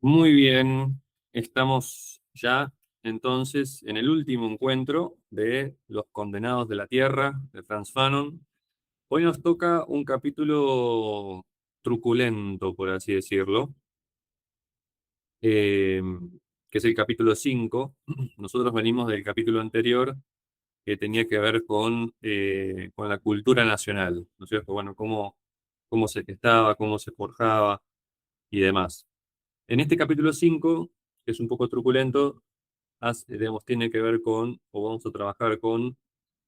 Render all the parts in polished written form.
Muy bien, estamos ya entonces en el último encuentro de Los Condenados de la Tierra, de Frantz Fanon. Hoy nos toca un capítulo truculento, por así decirlo, eh, que es el capítulo 5. Nosotros venimos del capítulo anterior que tenía que ver con la cultura nacional, ¿no es cierto? Bueno, cómo se gestaba, cómo se forjaba y demás. En este capítulo 5, que es un poco truculento, digamos, tiene que ver o vamos a trabajar con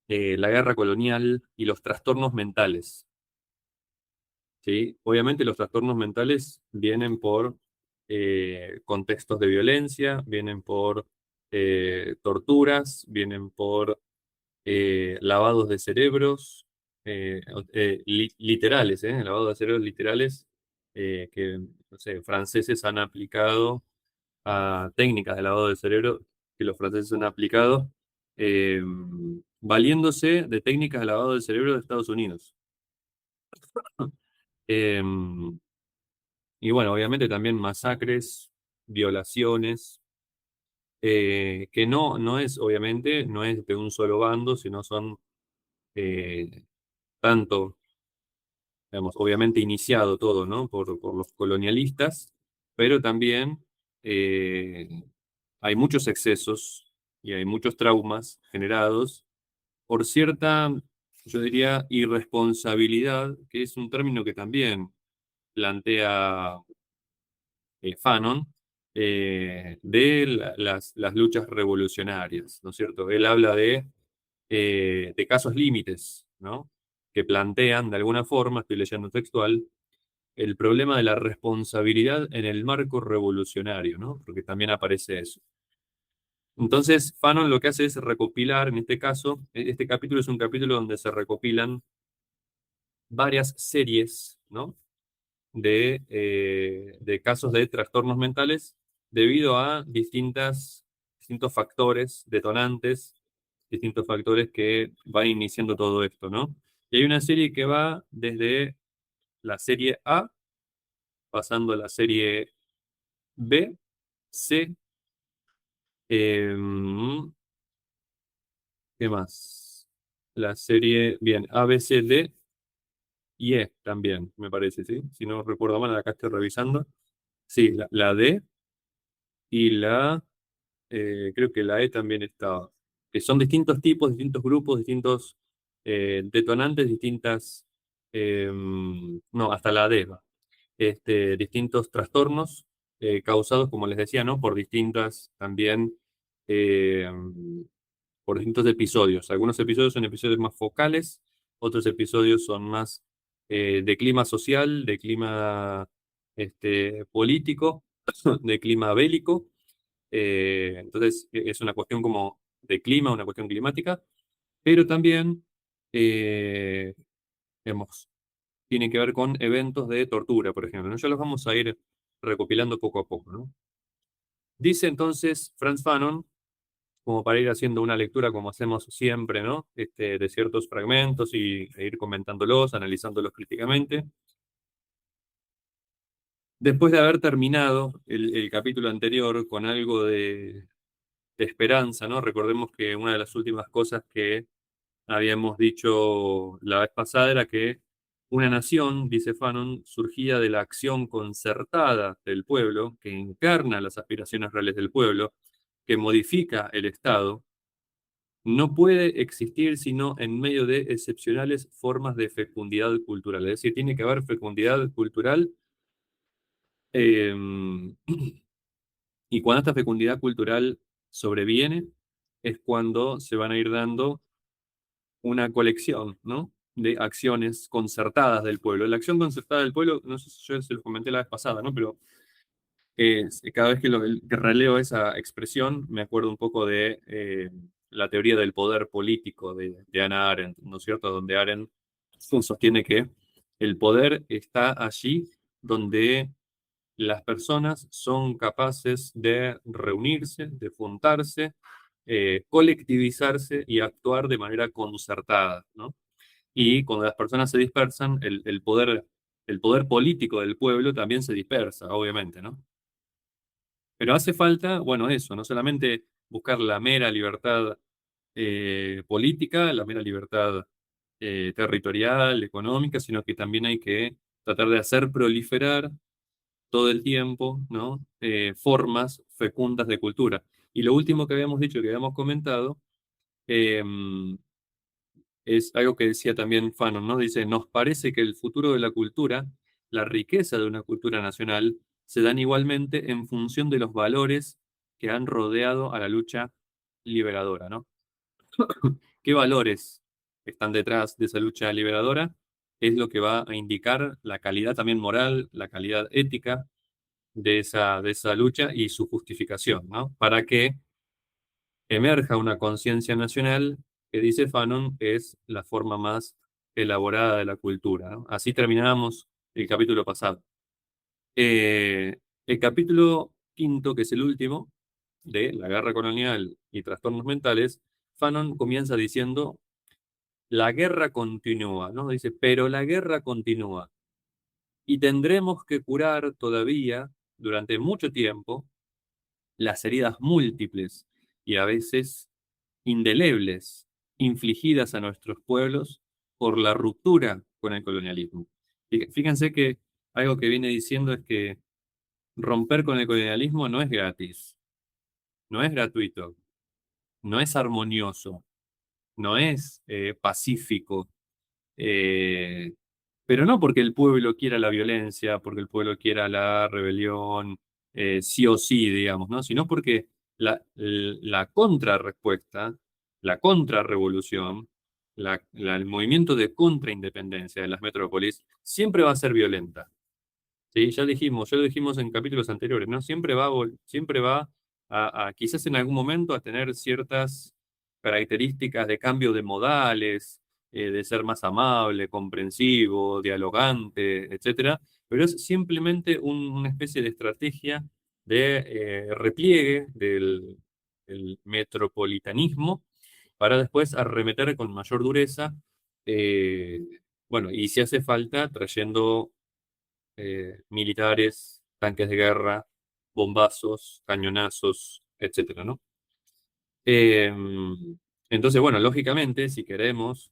la guerra colonial y los trastornos mentales, ¿sí? Obviamente los trastornos mentales vienen por contextos de violencia, vienen por torturas, vienen por lavados de cerebros, literales, lavados de cerebros literales que, no sé, franceses han aplicado a técnicas de lavado de cerebro que los franceses han aplicado, eh, valiéndose de técnicas de lavado de cerebro de Estados Unidos. Eh, y bueno, obviamente también masacres, violaciones, que no es, obviamente, no es de un solo bando, sino son eh, tanto, digamos, obviamente iniciado todo, ¿no? Por los colonialistas, pero también eh, hay muchos excesos y hay muchos traumas generados por cierta, yo diría, irresponsabilidad, que es un término que también plantea Fanon, las luchas revolucionarias, ¿no es cierto? Él habla de casos límites, ¿no? Que plantean, de alguna forma, estoy leyendo textual, el problema de la responsabilidad en el marco revolucionario, ¿no? Porque también aparece eso. Entonces, Fanon lo que hace es recopilar, en este caso, este capítulo es un capítulo donde se recopilan varias series, ¿no? De casos de trastornos mentales debido a distintos factores detonantes, distintos factores que van iniciando todo esto, ¿no? Y hay una serie que va desde la serie A, pasando a la serie B, C, eh, ¿qué más? La serie, bien, A, B, C, D y E también, me parece, ¿sí? Si no recuerdo mal, acá estoy revisando. Sí, la D y creo que la E también estaba. Que son distintos tipos, distintos grupos, distintos detonantes, no, hasta la D va. Distintos trastornos causados, como les decía, ¿no? Por distintas también, eh, por distintos episodios. Algunos episodios son episodios más focales, otros episodios son más de clima social, de clima político, de clima bélico. Entonces, es una cuestión como de clima, una cuestión climática, pero también, eh, digamos, tiene que ver con eventos de tortura, por ejemplo, ¿no? Ya los vamos a ir recopilando poco a poco, ¿no? Dice entonces Franz Fanon, como para ir haciendo una lectura como hacemos siempre, ¿no? De ciertos fragmentos e ir comentándolos, analizándolos críticamente. Después de haber terminado el capítulo anterior con algo de esperanza, ¿no? Recordemos que una de las últimas cosas que habíamos dicho la vez pasada era que una nación, dice Fanon, surgía de la acción concertada del pueblo, que encarna las aspiraciones reales del pueblo, que modifica el Estado, no puede existir sino en medio de excepcionales formas de fecundidad cultural. Es decir, tiene que haber fecundidad cultural, eh, y cuando esta fecundidad cultural sobreviene, es cuando se van a ir dando una colección, ¿no? De acciones concertadas del pueblo. La acción concertada del pueblo, no sé si yo se lo comenté la vez pasada, ¿no? Pero cada vez que releo esa expresión, me acuerdo un poco de la teoría del poder político de Hannah Arendt, ¿no es cierto? Donde Arendt sostiene que el poder está allí donde las personas son capaces de reunirse, de juntarse, colectivizarse y actuar de manera concertada, ¿no? Y cuando las personas se dispersan, el poder político del pueblo también se dispersa, obviamente, ¿no? Pero hace falta, bueno, eso, no solamente buscar la mera libertad política, la mera libertad territorial, económica, sino que también hay que tratar de hacer proliferar todo el tiempo, ¿no? Formas fecundas de cultura. Y lo último que habíamos dicho, que habíamos comentado, eh, es algo que decía también Fanon, ¿no? Dice, nos parece que el futuro de la cultura, la riqueza de una cultura nacional, se dan igualmente en función de los valores que han rodeado a la lucha liberadora, ¿no? ¿Qué valores están detrás de esa lucha liberadora? Es lo que va a indicar la calidad también moral, la calidad ética de esa lucha y su justificación, ¿no? Para que emerja una conciencia nacional que, dice Fanon, es la forma más elaborada de la cultura, ¿no? Así terminamos el capítulo pasado. El capítulo quinto, que es el último, de la guerra colonial y trastornos mentales, Fanon comienza diciendo, la guerra continúa, ¿no? Dice, pero la guerra continúa y tendremos que curar todavía durante mucho tiempo las heridas múltiples y a veces indelebles infligidas a nuestros pueblos por la ruptura con el colonialismo. Fíjense que algo que viene diciendo es que romper con el colonialismo no es gratis, no es gratuito, no es armonioso, no es pacífico, eh, pero no porque el pueblo quiera la violencia, porque el pueblo quiera la rebelión, sí o sí, digamos, ¿no? Sino porque la contrarrespuesta, la contrarrevolución, el movimiento de contraindependencia de las metrópolis siempre va a ser violenta. Sí, ya lo dijimos en capítulos anteriores, ¿no? Siempre va quizás en algún momento a tener ciertas características de cambio de modales, de ser más amable, comprensivo, dialogante, etcétera, pero es simplemente una especie de estrategia de repliegue del metropolitanismo para después arremeter con mayor dureza, eh, bueno, y si hace falta, trayendo militares, tanques de guerra, bombazos, cañonazos, etcétera, ¿no? Eh, entonces, bueno, lógicamente, si queremos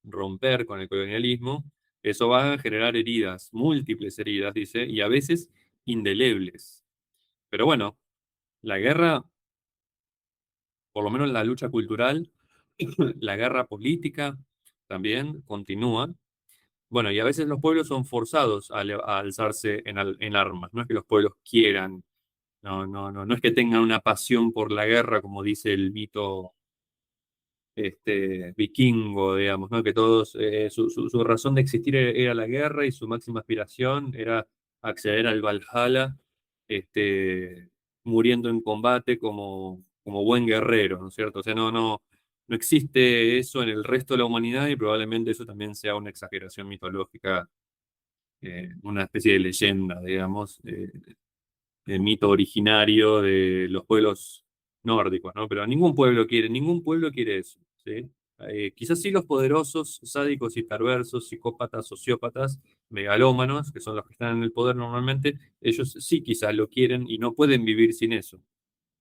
romper con el colonialismo, eso va a generar heridas, múltiples heridas, dice, y a veces indelebles. Pero bueno, la guerra, por lo menos la lucha cultural, la guerra política también continúa. Bueno, y a veces los pueblos son forzados a alzarse en armas. No es que los pueblos quieran. No es que tengan una pasión por la guerra, como dice el mito vikingo, digamos, ¿no? Que todos, su razón de existir era la guerra y su máxima aspiración era acceder al Valhalla, este, muriendo en combate como buen guerrero, ¿no es cierto? O sea, no existe eso en el resto de la humanidad y probablemente eso también sea una exageración mitológica, una especie de leyenda, digamos. El mito originario de los pueblos nórdicos, ¿no? Pero ningún pueblo quiere eso, ¿sí? Quizás sí los poderosos, sádicos y perversos, psicópatas, sociópatas, megalómanos, que son los que están en el poder normalmente, ellos sí quizás lo quieren y no pueden vivir sin eso,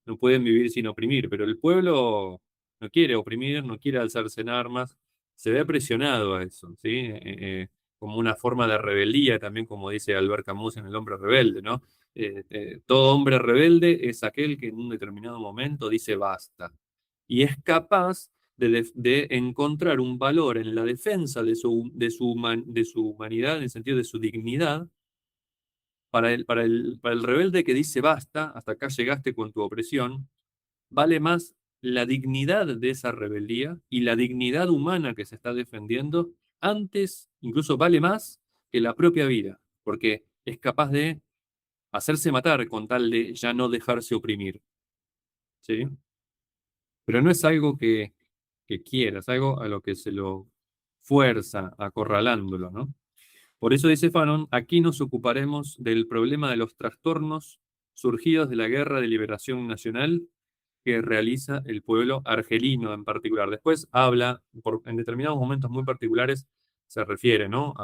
no pueden vivir sin oprimir, pero el pueblo no quiere oprimir, no quiere alzarse en armas, se ve presionado a eso, ¿sí? Como una forma de rebeldía, también como dice Albert Camus en El hombre rebelde, ¿no? Todo hombre rebelde es aquel que en un determinado momento dice basta y es capaz de encontrar un valor en la defensa de su humanidad, en el sentido de su dignidad, para el rebelde que dice basta, hasta acá llegaste con tu opresión, vale más la dignidad de esa rebeldía y la dignidad humana que se está defendiendo, antes, incluso vale más que la propia vida, porque es capaz de hacerse matar con tal de ya no dejarse oprimir, ¿sí? Pero no es algo que quiera, es algo a lo que se lo fuerza, acorralándolo, ¿no? Por eso dice Fanon, aquí nos ocuparemos del problema de los trastornos surgidos de la Guerra de Liberación Nacional que realiza el pueblo argelino en particular. Después habla, en determinados momentos muy particulares, se refiere, ¿no?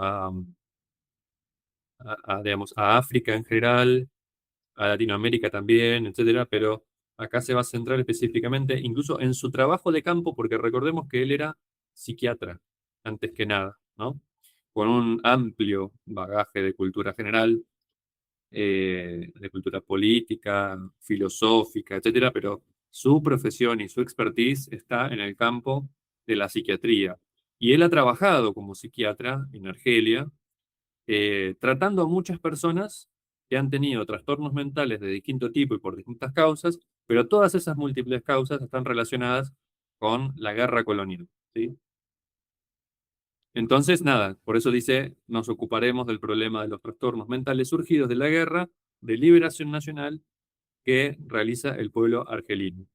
Digamos, a África en general, a Latinoamérica también, etcétera, pero acá se va a centrar específicamente incluso en su trabajo de campo, porque recordemos que él era psiquiatra, antes que nada, ¿no? Con un amplio bagaje de cultura general, de cultura política, filosófica, etcétera, pero su profesión y su expertise está en el campo de la psiquiatría. Y él ha trabajado como psiquiatra en Argelia, tratando a muchas personas que han tenido trastornos mentales de distinto tipo y por distintas causas, pero todas esas múltiples causas están relacionadas con la guerra colonial, ¿sí? Entonces, nada, por eso dice, nos ocuparemos del problema de los trastornos mentales surgidos de la guerra de liberación nacional que realiza el pueblo argelino.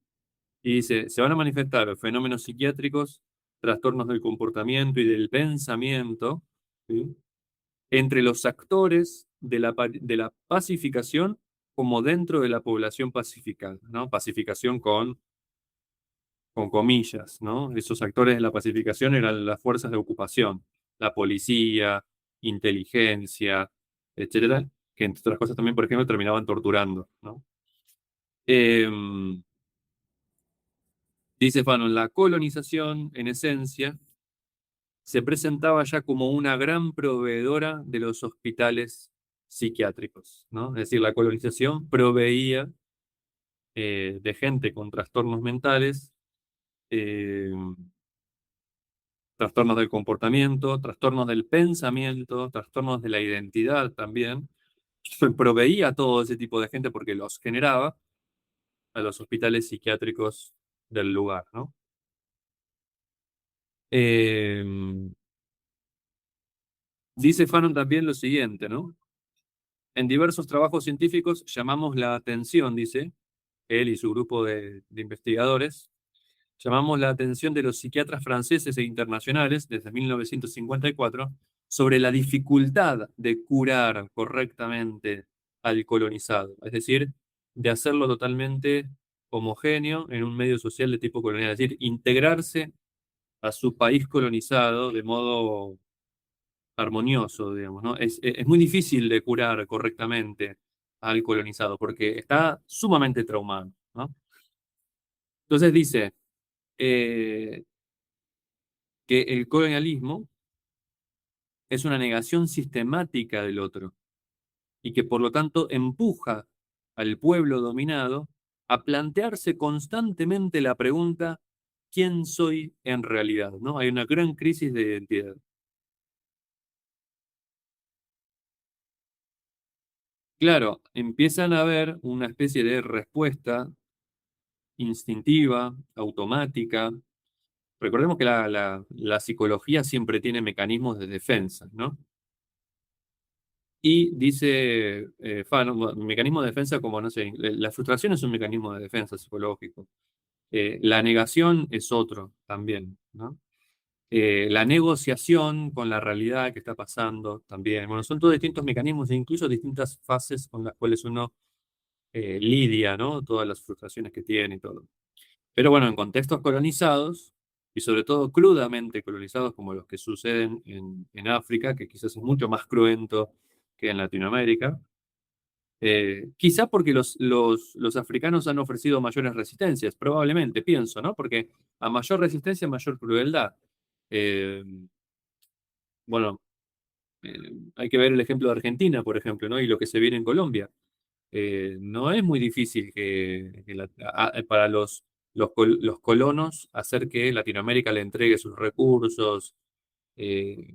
Y dice, se van a manifestar fenómenos psiquiátricos, trastornos del comportamiento y del pensamiento, ¿sí? Entre los actores de la pacificación como dentro de la población pacificada, ¿no? Pacificación con comillas, ¿no? Esos actores de la pacificación eran las fuerzas de ocupación, la policía, inteligencia, etcétera, que entre otras cosas también, por ejemplo, terminaban torturando, ¿no? Dice Fanon, la colonización, en esencia, se presentaba ya como una gran proveedora de los hospitales psiquiátricos, ¿no? Es decir, la colonización proveía de gente con trastornos mentales, eh, trastornos del comportamiento, trastornos del pensamiento, trastornos de la identidad también. Proveía a todo ese tipo de gente porque los generaba a los hospitales psiquiátricos del lugar, ¿no? Eh, Dice Fanon también lo siguiente, ¿no? En diversos trabajos científicos llamamos la atención, dice él y su grupo de investigadores, llamamos la atención de los psiquiatras franceses e internacionales desde 1954 sobre la dificultad de curar correctamente al colonizado, es decir, de hacerlo totalmente homogéneo en un medio social de tipo colonial, es decir, integrarse a su país colonizado de modo armonioso, digamos, ¿no? Es muy difícil de curar correctamente al colonizado porque está sumamente traumado, ¿no? Entonces dice eh, que el colonialismo es una negación sistemática del otro y que por lo tanto empuja al pueblo dominado a plantearse constantemente la pregunta, ¿quién soy en realidad? ¿No? Hay una gran crisis de identidad. Claro, empiezan a haber una especie de respuesta instintiva, automática. Recordemos que la psicología siempre tiene mecanismos de defensa, ¿no? Y dice Fanon, bueno, mecanismo de defensa como, no sé, la frustración es un mecanismo de defensa psicológico. La negación es otro también, ¿no? La negociación con la realidad que está pasando también. Bueno, son todos distintos mecanismos e incluso distintas fases con las cuales uno lidia, ¿no? Todas las frustraciones que tiene y todo. Pero bueno, en contextos colonizados, y sobre todo crudamente colonizados como los que suceden en África, que quizás es mucho más cruento que en Latinoamérica, quizá porque los africanos han ofrecido mayores resistencias, probablemente, pienso, ¿no? Porque a mayor resistencia, mayor crueldad. Eh, bueno, hay que ver el ejemplo de Argentina, por ejemplo, ¿no? Y lo que se viene en Colombia. No es muy difícil para los colonos hacer que Latinoamérica le entregue sus recursos, eh,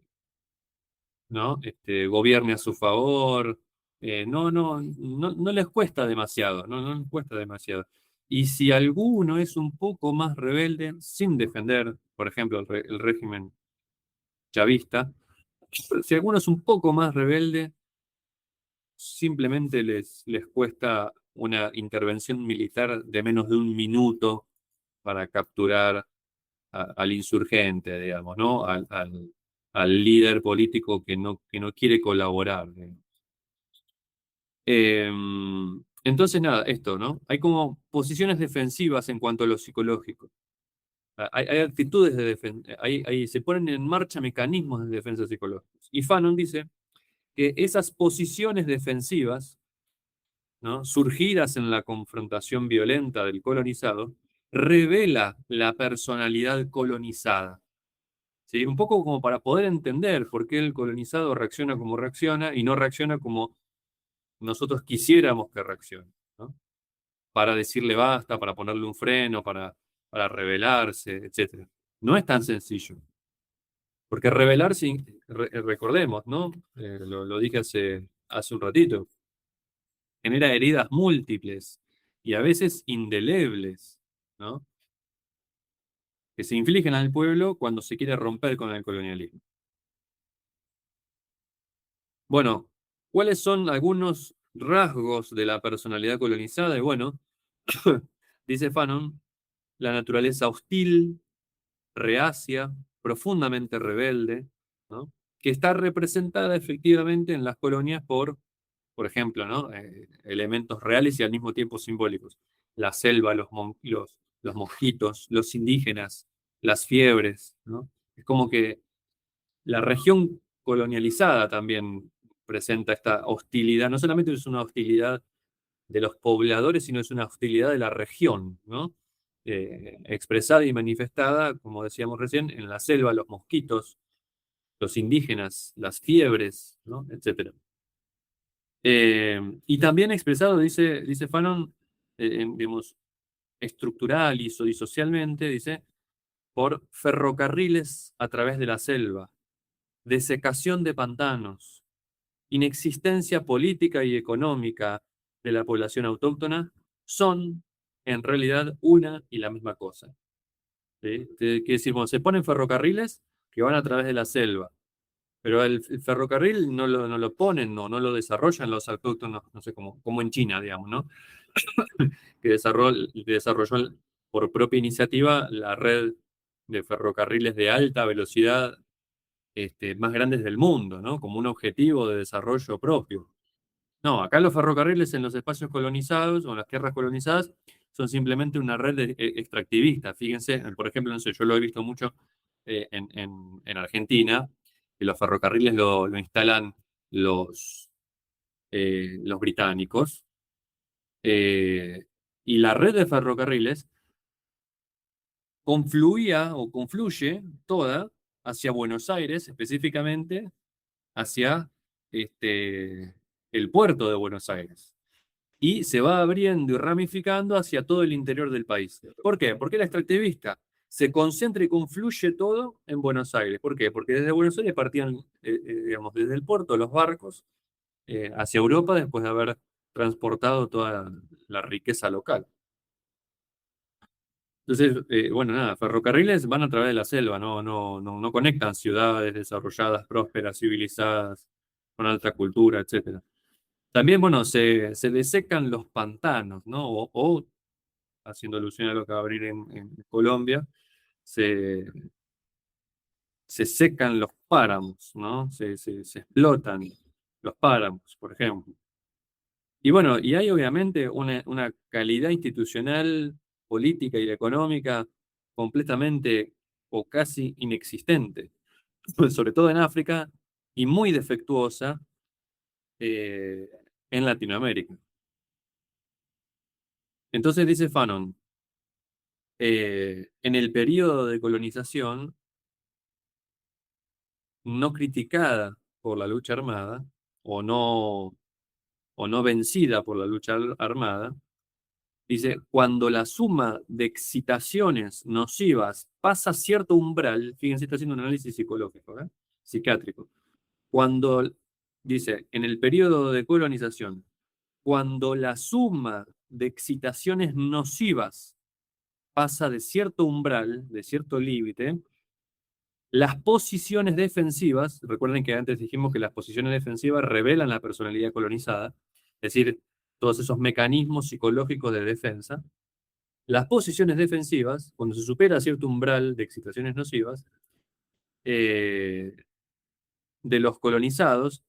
¿no? Gobierne a su favor. No les cuesta demasiado, no les cuesta demasiado. Y si alguno es un poco más rebelde, sin defender, por ejemplo, el régimen chavista, si alguno es un poco más rebelde, simplemente les cuesta una intervención militar de menos de un minuto para capturar al insurgente, digamos, ¿no? Al líder político que no quiere colaborar. Eh, entonces, nada, esto, ¿no? Hay como posiciones defensivas en cuanto a lo psicológico. Hay actitudes de defensa, se ponen en marcha mecanismos de defensa psicológicos. Y Fanon dice que esas posiciones defensivas ¿no? Surgidas en la confrontación violenta del colonizado, revela la personalidad colonizada. ¿Sí? Un poco como para poder entender por qué el colonizado reacciona como reacciona y no reacciona como nosotros quisiéramos que reaccione, ¿no? Para decirle basta, para ponerle un freno, para rebelarse, etcétera. No es tan sencillo, porque rebelarse, recordemos, ¿no? Lo dije hace un ratito, genera heridas múltiples y a veces indelebles, ¿no? Que se infligen al pueblo cuando se quiere romper con el colonialismo. Bueno, ¿cuáles son algunos rasgos de la personalidad colonizada? Y bueno, dice Fanon, la naturaleza hostil, reacia, profundamente rebelde, ¿no? Que está representada efectivamente en las colonias por ejemplo, ¿no? Elementos reales y al mismo tiempo simbólicos. La selva, los mosquitos, los indígenas, las fiebres, ¿no? Es como que la región colonializada también presenta esta hostilidad. No solamente es una hostilidad de los pobladores, sino es una hostilidad de la región, ¿no? Expresada y manifestada, como decíamos recién, en la selva, los mosquitos, los indígenas, las fiebres, ¿no? Etcétera. Y también expresado, dice Fanon, digamos, estructural y socialmente, dice, por ferrocarriles a través de la selva, desecación de pantanos, inexistencia política y económica de la población autóctona, son en realidad una y la misma cosa. ¿Sí? Quiere decir, bueno, se ponen ferrocarriles que van a través de la selva, pero el ferrocarril no lo ponen, no lo desarrollan los autóctonos, no sé, como en China, digamos, ¿no? Que desarrolló por propia iniciativa la red de ferrocarriles de alta velocidad más grandes del mundo, ¿no? Como un objetivo de desarrollo propio. No, acá los ferrocarriles en los espacios colonizados o en las tierras colonizadas son simplemente una red extractivista. Fíjense, por ejemplo, no sé, yo lo he visto mucho en Argentina, que los ferrocarriles lo instalan los británicos, eh, y la red de ferrocarriles confluía o confluye toda hacia Buenos Aires, específicamente hacia el puerto de Buenos Aires. Y se va abriendo y ramificando hacia todo el interior del país. ¿Por qué? Porque la extractivista se concentra y confluye todo en Buenos Aires. ¿Por qué? Porque desde Buenos Aires partían, digamos, desde el puerto los barcos hacia Europa después de haber transportado toda la riqueza local. Entonces, bueno, nada, ferrocarriles van a través de la selva, no conectan ciudades desarrolladas, prósperas, civilizadas, con alta cultura, etcétera. También, bueno, se desecan los pantanos, ¿no? O, haciendo alusión a lo que va a abrir en Colombia, se, se secan los páramos, ¿no? Se explotan los páramos, por ejemplo. Y bueno, y hay obviamente una calidad institucional, política y económica completamente o casi inexistente, sobre todo en África, y muy defectuosa eh, en Latinoamérica. Entonces dice Fanon, en el periodo de colonización, no criticada por la lucha armada, o no, o no vencida por la lucha armada, dice, cuando la suma de excitaciones nocivas pasa cierto umbral, fíjense, está haciendo un análisis psicológico, psiquiátrico, cuando, dice, en el periodo de colonización, cuando la suma de excitaciones nocivas pasa de cierto umbral, de cierto límite, las posiciones defensivas, recuerden que antes dijimos que las posiciones defensivas revelan la personalidad colonizada, es decir, todos esos mecanismos psicológicos de defensa. Las posiciones defensivas, cuando se supera cierto umbral de excitaciones nocivas, eh, de los colonizados,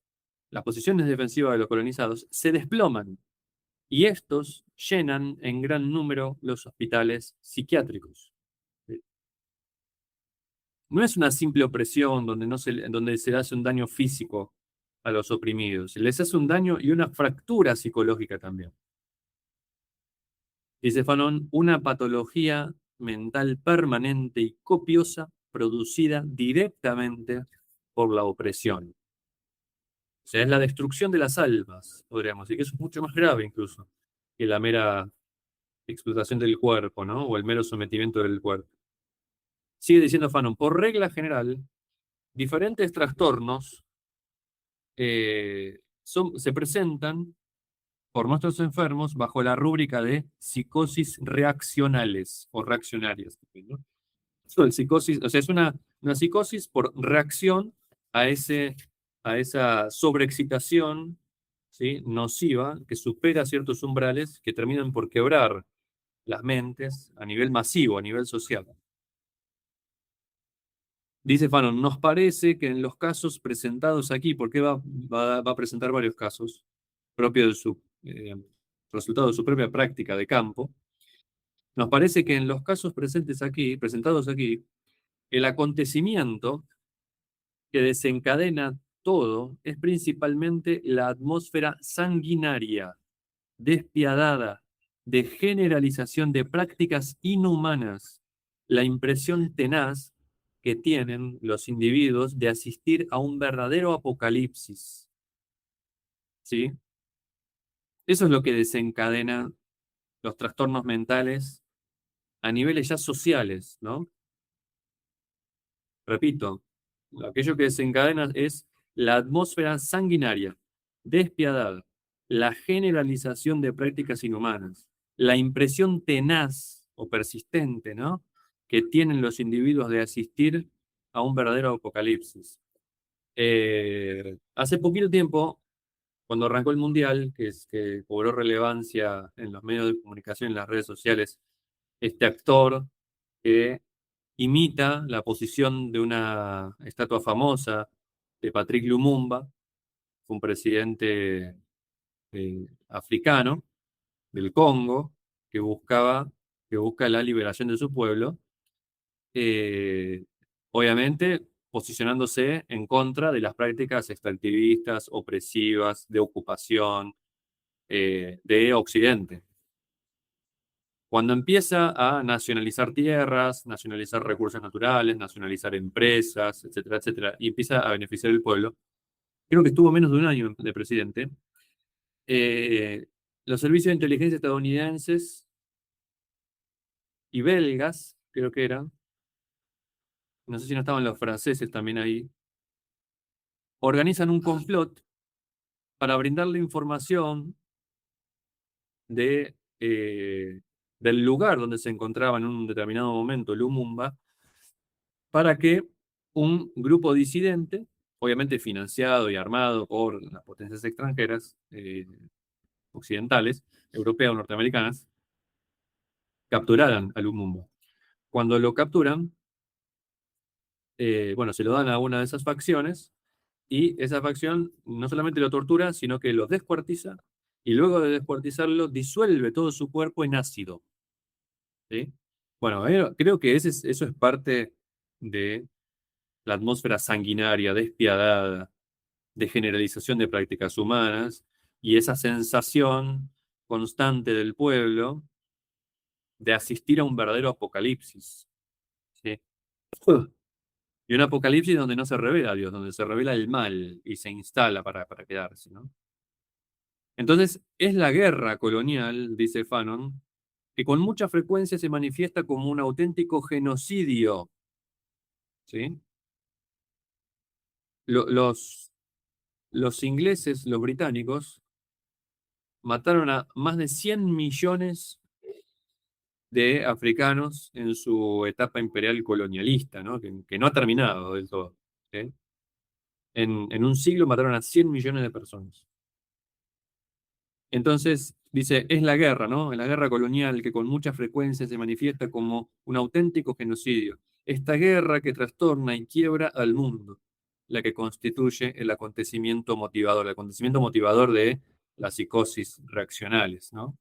las posiciones defensivas de los colonizados se desploman y estos llenan en gran número los hospitales psiquiátricos. No es una simple opresión donde se le hace un daño físico a los oprimidos, les hace un daño y una fractura psicológica también. Dice Fanon, una patología mental permanente y copiosa producida directamente por la opresión. O sea, es la destrucción de las almas, podríamos decir, que eso es mucho más grave incluso que la mera explotación del cuerpo, ¿no? O el mero sometimiento del cuerpo. Sigue diciendo Fanon, por regla general, diferentes trastornos se presentan por nuestros enfermos bajo la rúbrica de psicosis reaccionales o reaccionarias, ¿no? El psicosis, o sea, es una psicosis por reacción a, a esa sobreexcitación, ¿sí? Nociva que supera ciertos umbrales que terminan por quebrar las mentes a nivel masivo, a nivel social. Dice Fanon, nos parece que en los casos presentados aquí, porque va a presentar varios casos propios de su resultado de su propia práctica de campo, nos parece que en los casos presentados aquí, el acontecimiento que desencadena todo es principalmente la atmósfera sanguinaria, despiadada, de generalización de prácticas inhumanas, la impresión tenaz que tienen los individuos de asistir a un verdadero apocalipsis. ¿Sí? Eso es lo que desencadena los trastornos mentales a niveles ya sociales, ¿no? Repito, aquello que desencadena es la atmósfera sanguinaria, despiadada, la generalización de prácticas inhumanas, la impresión tenaz o persistente, ¿no? Que tienen los individuos de asistir a un verdadero apocalipsis. Hace poquito tiempo, cuando arrancó el Mundial, que cobró relevancia en los medios de comunicación, en las redes sociales, este actor que imita la posición de una estatua famosa de Patrick Lumumba, un presidente africano del Congo que busca la liberación de su pueblo, eh, obviamente posicionándose en contra de las prácticas extractivistas, opresivas, de ocupación de Occidente. Cuando empieza a nacionalizar tierras, nacionalizar recursos naturales, nacionalizar empresas, etcétera, etcétera, y empieza a beneficiar al pueblo, creo que estuvo menos de un año de presidente, eh, los servicios de inteligencia estadounidenses y belgas, creo que eran, no sé si no estaban los franceses también ahí, organizan un complot para brindarle información del lugar donde se encontraba en un determinado momento Lumumba, para que un grupo disidente, obviamente financiado y armado por las potencias extranjeras, occidentales, europeas o norteamericanas, capturaran a Lumumba. Cuando lo capturan, bueno, se lo dan a una de esas facciones y esa facción no solamente lo tortura, sino que lo descuartiza y luego de descuartizarlo disuelve todo su cuerpo en ácido. ¿Sí? Bueno, creo que eso es parte de la atmósfera sanguinaria, despiadada, de generalización de prácticas humanas y esa sensación constante del pueblo de asistir a un verdadero apocalipsis. ¿Sí? Y un apocalipsis donde no se revela Dios, donde se revela el mal y se instala para quedarse, ¿no? Entonces, es la guerra colonial, dice Fanon, que con mucha frecuencia se manifiesta como un auténtico genocidio. ¿Sí? Lo- los, los ingleses, los británicos, mataron a más de 100 millones de africanos en su etapa imperial colonialista, ¿no? Que no ha terminado del todo. ¿Sí? En un siglo mataron a 100 millones de personas. Entonces, dice, es la guerra, ¿no? La guerra colonial que con mucha frecuencia se manifiesta como un auténtico genocidio. Esta guerra que trastorna y quiebra al mundo, la que constituye el acontecimiento motivador de las psicosis reaccionales, ¿no?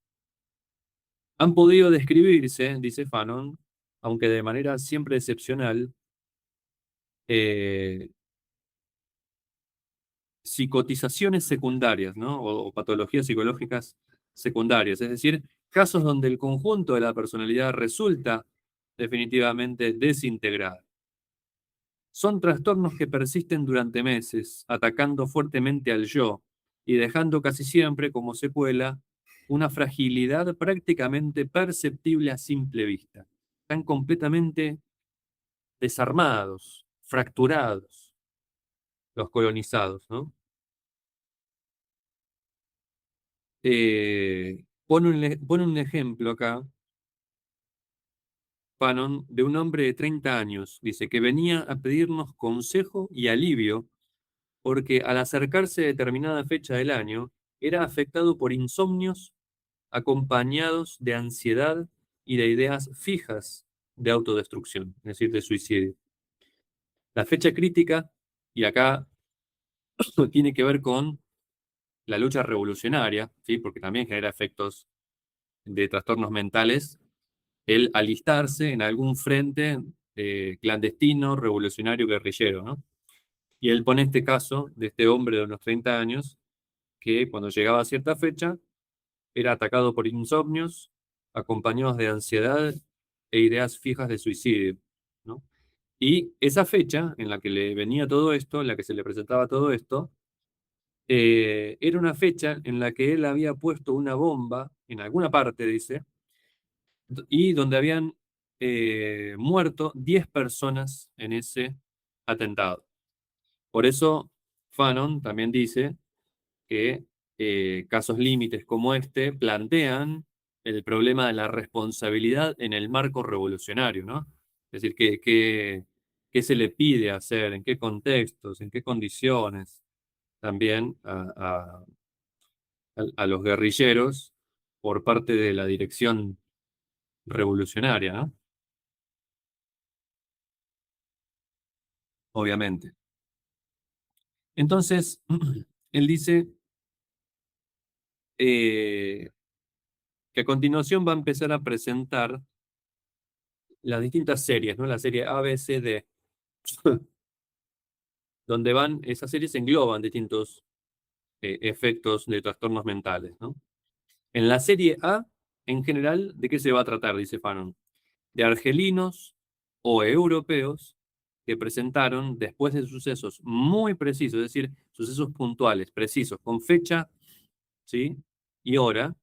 Han podido describirse, dice Fanon, aunque de manera siempre excepcional, eh, psicotizaciones secundarias, ¿no? O patologías psicológicas secundarias, es decir, casos donde el conjunto de la personalidad resulta definitivamente desintegrada. Son trastornos que persisten durante meses, atacando fuertemente al yo y dejando casi siempre como secuela una fragilidad prácticamente perceptible a simple vista. Están completamente desarmados, fracturados, los colonizados, ¿no? Pone un ejemplo acá, Fanon, de un hombre de 30 años. Dice que venía a pedirnos consejo y alivio porque al acercarse a determinada fecha del año, era afectado por insomnios acompañados de ansiedad y de ideas fijas de autodestrucción, es decir, de suicidio. La fecha crítica, y acá tiene que ver con la lucha revolucionaria, ¿sí? Porque también genera efectos de trastornos mentales, el alistarse en algún frente clandestino, revolucionario, guerrillero, ¿no? Y él pone este caso de este hombre de unos 30 años que cuando llegaba a cierta fecha era atacado por insomnios acompañados de ansiedad e ideas fijas de suicidio, ¿no? Y esa fecha en la que le venía todo esto, en la que se le presentaba todo esto, era una fecha en la que él había puesto una bomba en alguna parte, dice, y donde habían muerto 10 personas en ese atentado. Por eso Fanon también dice que casos límites como este plantean el problema de la responsabilidad en el marco revolucionario, ¿no? Es decir, qué se le pide hacer, en qué contextos, en qué condiciones también a los guerrilleros por parte de la dirección revolucionaria, ¿no? Obviamente. Entonces, él dice eh, que a continuación va a empezar a presentar las distintas series, ¿no? La serie A, B, C, D, donde van, esas series engloban distintos efectos de trastornos mentales, ¿no? En la serie A, en general, ¿de qué se va a tratar? Dice Fanon. De argelinos o europeos que presentaron, después de sucesos muy precisos, es decir, sucesos puntuales, precisos, con fecha, ¿sí? Y hora,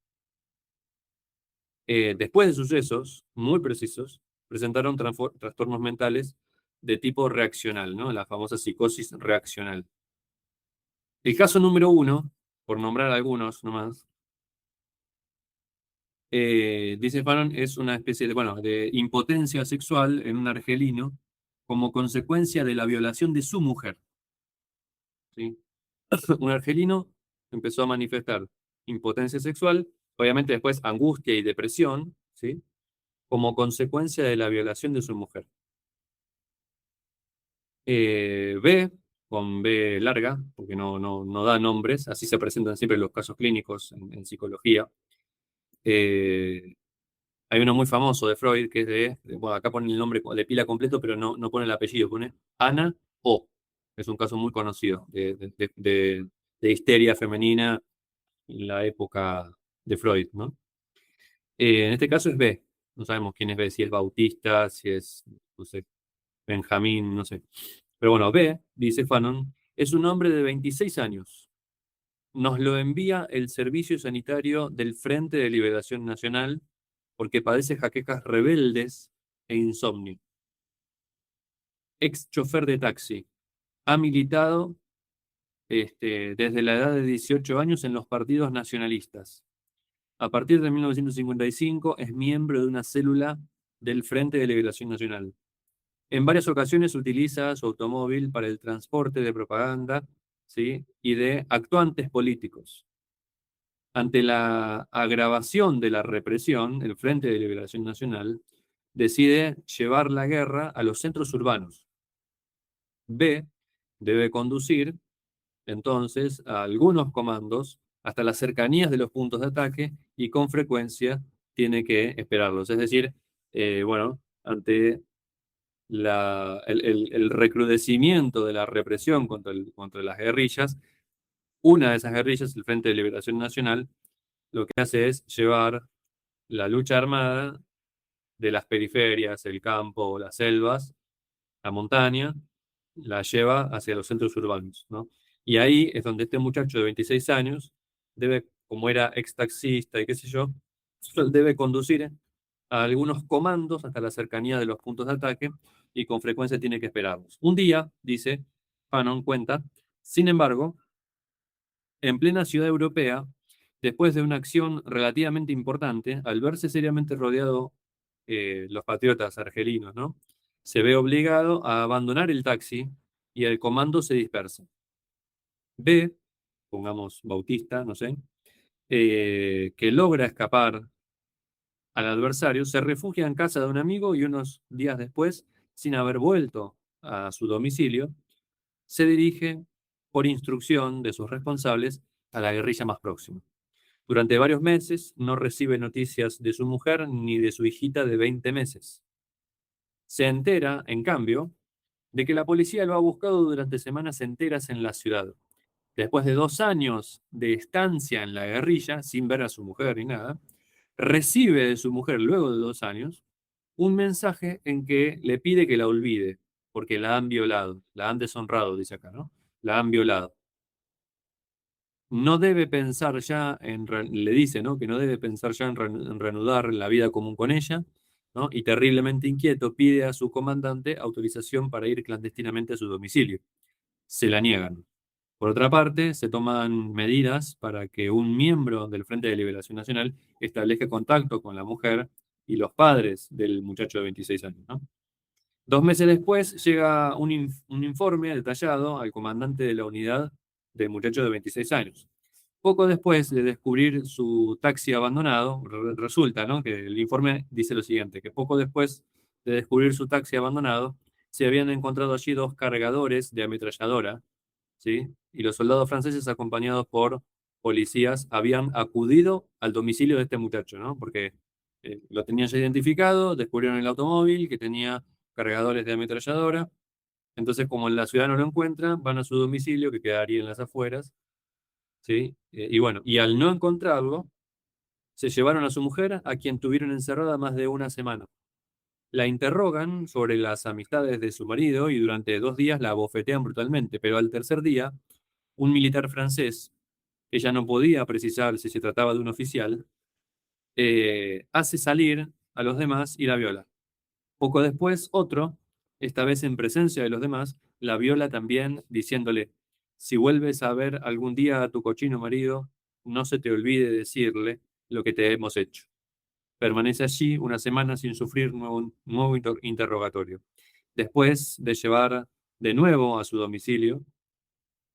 después de sucesos muy precisos, presentaron trastornos mentales de tipo reaccional, ¿no? La famosa psicosis reaccional. El caso número uno, por nombrar algunos nomás, dice Fanon, es una especie de, bueno, de impotencia sexual en un argelino como consecuencia de la violación de su mujer, ¿sí? Un argelino empezó a manifestar impotencia sexual, obviamente después angustia y depresión, ¿sí? Como consecuencia de la violación de su mujer. B, con B larga, porque no da nombres, así se presentan siempre los casos clínicos en psicología. Eh, Hay uno muy famoso de Freud que es bueno, acá pone el nombre de pila completo, pero no pone el apellido, pone Ana O. Es un caso muy conocido de histeria femenina en la época de Freud, ¿no? En este caso es B. No sabemos quién es B, si es Bautista, si es, no sé, Benjamín, no sé. Pero bueno, B, dice Fanon, es un hombre de 26 años. Nos lo envía el Servicio Sanitario del Frente de Liberación Nacional porque padece jaquecas rebeldes e insomnio. Ex chofer de taxi. Ha militado desde la edad de 18 años en los partidos nacionalistas. A partir de 1955 es miembro de una célula del Frente de Liberación Nacional. En varias ocasiones utiliza su automóvil para el transporte de propaganda, ¿sí? Y de actuantes políticos. Ante la agravación de la represión, el Frente de Liberación Nacional decide llevar la guerra a los centros urbanos. B debe conducir entonces a algunos comandos hasta las cercanías de los puntos de ataque y con frecuencia tiene que esperarlos. Es decir, bueno, ante el recrudecimiento de la represión contra las guerrillas, una de esas guerrillas, el Frente de Liberación Nacional, lo que hace es llevar la lucha armada de las periferias, el campo, las selvas, la montaña, la lleva hacia los centros urbanos, ¿no? Y ahí es donde este muchacho de 26 años debe, como era ex taxista y qué sé yo, debe conducir a algunos comandos hasta la cercanía de los puntos de ataque y con frecuencia tiene que esperarlos. Un día, dice Fanon, cuenta, sin embargo, en plena ciudad europea, después de una acción relativamente importante, al verse seriamente rodeado los patriotas argelinos, ¿no? Se ve obligado a abandonar el taxi y el comando se dispersa. Ve, pongamos Bautista, no sé, que logra escapar al adversario, se refugia en casa de un amigo y unos días después, sin haber vuelto a su domicilio, se dirige, por instrucción de sus responsables, a la guerrilla más próxima. Durante varios meses no recibe noticias de su mujer ni de su hijita de 20 meses. Se entera, en cambio, de que la policía lo ha buscado durante semanas enteras en la ciudad. Después de 2 años de estancia en la guerrilla, sin ver a su mujer ni nada, recibe de su mujer, luego de 2 años, un mensaje en que le pide que la olvide, porque la han violado, la han deshonrado, dice acá, ¿no? La han violado. No debe pensar ya le dice, ¿no? Que no debe pensar ya en reanudar la vida común con ella, ¿no? Y terriblemente inquieto pide a su comandante autorización para ir clandestinamente a su domicilio. Se la niegan. Por otra parte, se toman medidas para que un miembro del Frente de Liberación Nacional establezca contacto con la mujer y los padres del muchacho de 26 años, ¿no? 2 meses después llega un informe detallado al comandante de la unidad del muchacho de 26 años. Poco después de descubrir su taxi abandonado, resulta, ¿no? Que el informe dice lo siguiente, que poco después de descubrir su taxi abandonado, se habían encontrado allí 2 cargadores de ametralladora, ¿sí? Y los soldados franceses, acompañados por policías, habían acudido al domicilio de este muchacho, ¿no? Porque lo tenían ya identificado, descubrieron el automóvil que tenía cargadores de ametralladora. Entonces, como en la ciudad no lo encuentran, van a su domicilio, que quedaría en las afueras, ¿sí? Y bueno, y al no encontrarlo, se llevaron a su mujer, a quien tuvieron encerrada más de una semana. La interrogan sobre las amistades de su marido y durante 2 días la abofetean brutalmente, pero al tercer día, un militar francés, que ya no podía precisar si se trataba de un oficial, hace salir a los demás y la viola. Poco después, otro, esta vez en presencia de los demás, la viola también, diciéndole, si vuelves a ver algún día a tu cochino marido, no se te olvide decirle lo que te hemos hecho. Permanece allí una semana sin sufrir nuevo interrogatorio. Después de llevar de nuevo a su domicilio,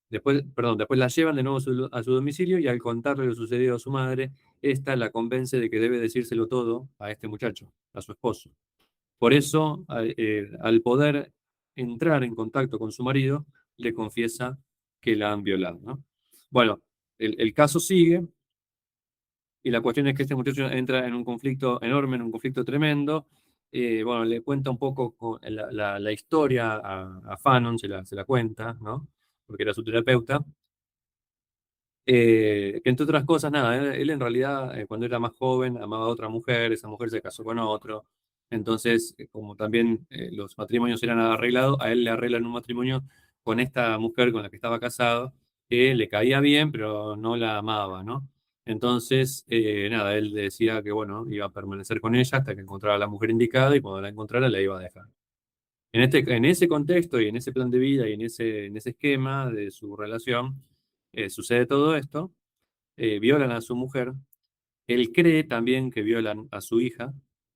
después la llevan de nuevo a su domicilio y al contarle lo sucedido a su madre, ésta la convence de que debe decírselo todo a este muchacho, a su esposo. Por eso, al poder entrar en contacto con su marido, le confiesa que la han violado, ¿no? Bueno, el caso sigue y la cuestión es que este muchacho entra en un conflicto enorme, en un conflicto tremendo. Bueno, le cuenta un poco la historia a Fanon, se la cuenta, ¿no? Porque era su terapeuta. Que entre otras cosas, nada, él en realidad cuando era más joven amaba a otra mujer, esa mujer se casó con otro, entonces como también los matrimonios eran arreglados, a él le arreglan un matrimonio con esta mujer con la que estaba casado, que le caía bien, pero no la amaba, ¿no? Entonces, nada, él decía que bueno, iba a permanecer con ella hasta que encontrara a la mujer indicada y cuando la encontrara la iba a dejar. En ese contexto y en ese plan de vida y en ese esquema de su relación, sucede todo esto, violan a su mujer, él cree también que violan a su hija,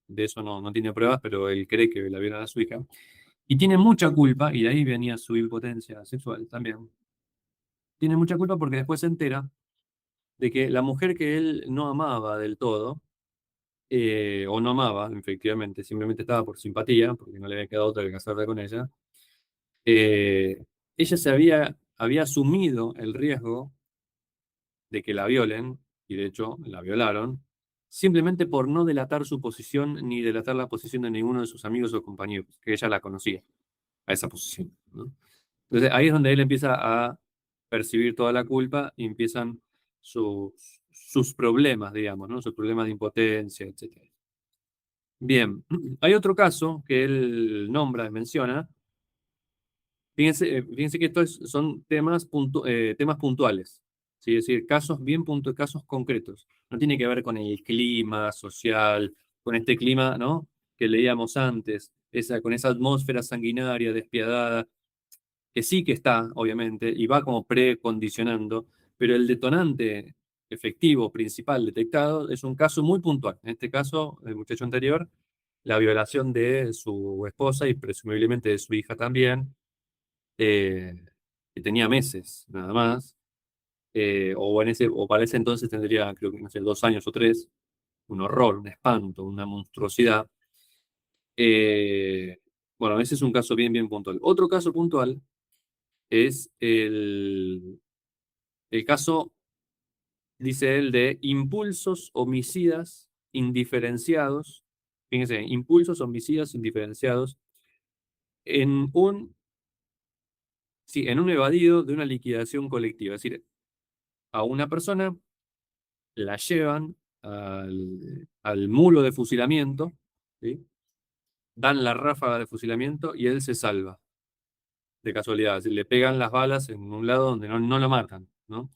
de eso no tiene pruebas, pero él cree que la violan a su hija, y tiene mucha culpa, y de ahí venía su impotencia sexual también, tiene mucha culpa porque después se entera de que la mujer que él no amaba del todo, o no amaba, efectivamente, simplemente estaba por simpatía, porque no le había quedado otra que casarse con ella, eh, ella había asumido el riesgo de que la violen, y de hecho la violaron, simplemente por no delatar su posición ni delatar la posición de ninguno de sus amigos o compañeros, que ella la conocía, a esa posición, ¿no? Entonces ahí es donde él empieza a percibir toda la culpa y empiezan sus, sus problemas, digamos, ¿no? Sus problemas de impotencia, etc. Bien, hay otro caso que él nombra, menciona. Fíjense que son temas puntuales, ¿sí? Es decir, casos concretos. No tiene que ver con el clima social, con este clima, ¿no? Que leíamos antes, con esa atmósfera sanguinaria, despiadada, que sí que está, obviamente, y va como precondicionando, pero el detonante efectivo, principal, detectado, es un caso muy puntual. En este caso, el muchacho anterior, la violación de su esposa y presumiblemente de su hija también, eh, que tenía meses nada más, o para ese entonces tendría, creo que, no sé, 2 años o 3, un horror, un espanto, una monstruosidad. Eh, bueno, ese es un caso bien, bien puntual. Otro caso puntual es el caso, dice él, de impulsos homicidas indiferenciados. Fíjense, impulsos homicidas indiferenciados en un, sí, en un evadido de una liquidación colectiva. Es decir, a una persona la llevan al mulo de fusilamiento, ¿sí? Dan la ráfaga de fusilamiento y él se salva, de casualidad. Es decir, le pegan las balas en un lado donde no lo matan, ¿no?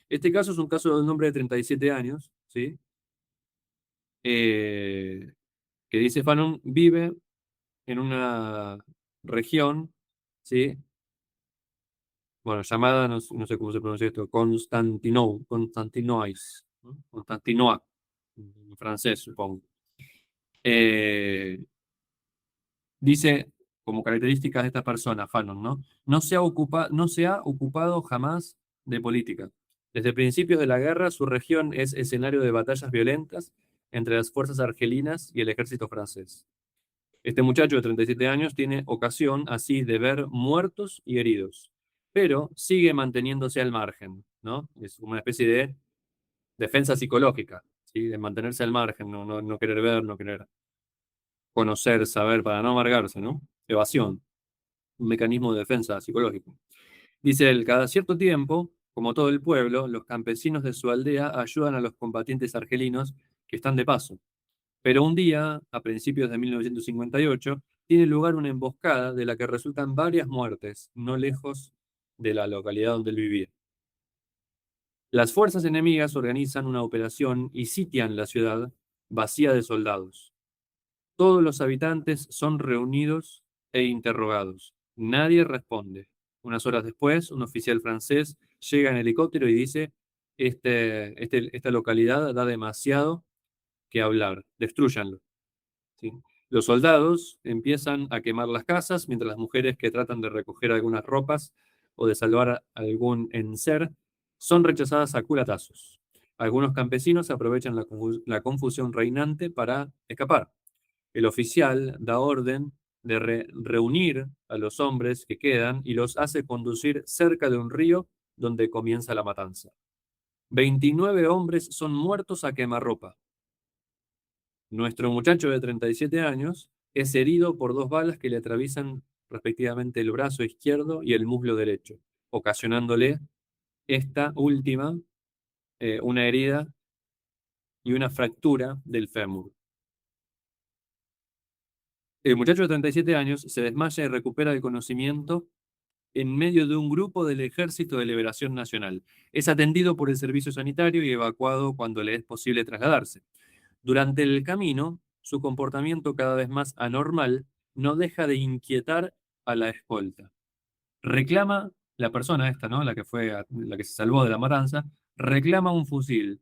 Este caso es un caso de un hombre de 37 años, ¿sí? Eh, que dice Fanon, vive en una región, ¿sí? Bueno, llamada, no sé cómo se pronuncia esto, Constantinois, ¿no? Constantinois, en francés, supongo. Eh, Dice, como características de esta persona, Fanon, ¿no? No se ha ocupado jamás de política. Desde principios de la guerra, su región es escenario de batallas violentas entre las fuerzas argelinas y el ejército francés. Este muchacho de 37 años tiene ocasión así de ver muertos y heridos, pero sigue manteniéndose al margen, ¿no? Es una especie de defensa psicológica, ¿sí? De mantenerse al margen, no querer ver, no querer conocer, saber, para no amargarse, ¿no? Evasión, un mecanismo de defensa psicológico. Dice él, cada cierto tiempo, como todo el pueblo, los campesinos de su aldea ayudan a los combatientes argelinos que están de paso. Pero un día, a principios de 1958, tiene lugar una emboscada de la que resultan varias muertes, no lejos de la localidad donde él vivía. Las fuerzas enemigas organizan una operación y sitian la ciudad vacía de soldados. Todos los habitantes son reunidos e interrogados. Nadie responde. Unas horas después, un oficial francés llega en helicóptero y dice, esta localidad da demasiado que hablar, destrúyanlo. ¿Sí? Los soldados empiezan a quemar las casas, mientras las mujeres que tratan de recoger algunas ropas o de salvar algún enser son rechazadas a culatazos. Algunos campesinos aprovechan la confusión reinante para escapar. El oficial da orden de reunir a los hombres que quedan y los hace conducir cerca de un río donde comienza la matanza. 29 hombres son muertos a quemarropa. Nuestro muchacho de 37 años es herido por 2 balas que le atraviesan respectivamente el brazo izquierdo y el muslo derecho, ocasionándole esta última una herida y una fractura del fémur. El muchacho de 37 años se desmaya y recupera el conocimiento en medio de un grupo del Ejército de Liberación Nacional. Es atendido por el servicio sanitario y evacuado cuando le es posible trasladarse. Durante el camino, su comportamiento cada vez más anormal no deja de inquietar a la escolta. Reclama, la persona esta, ¿no? La que se salvó de la matanza, reclama un fusil,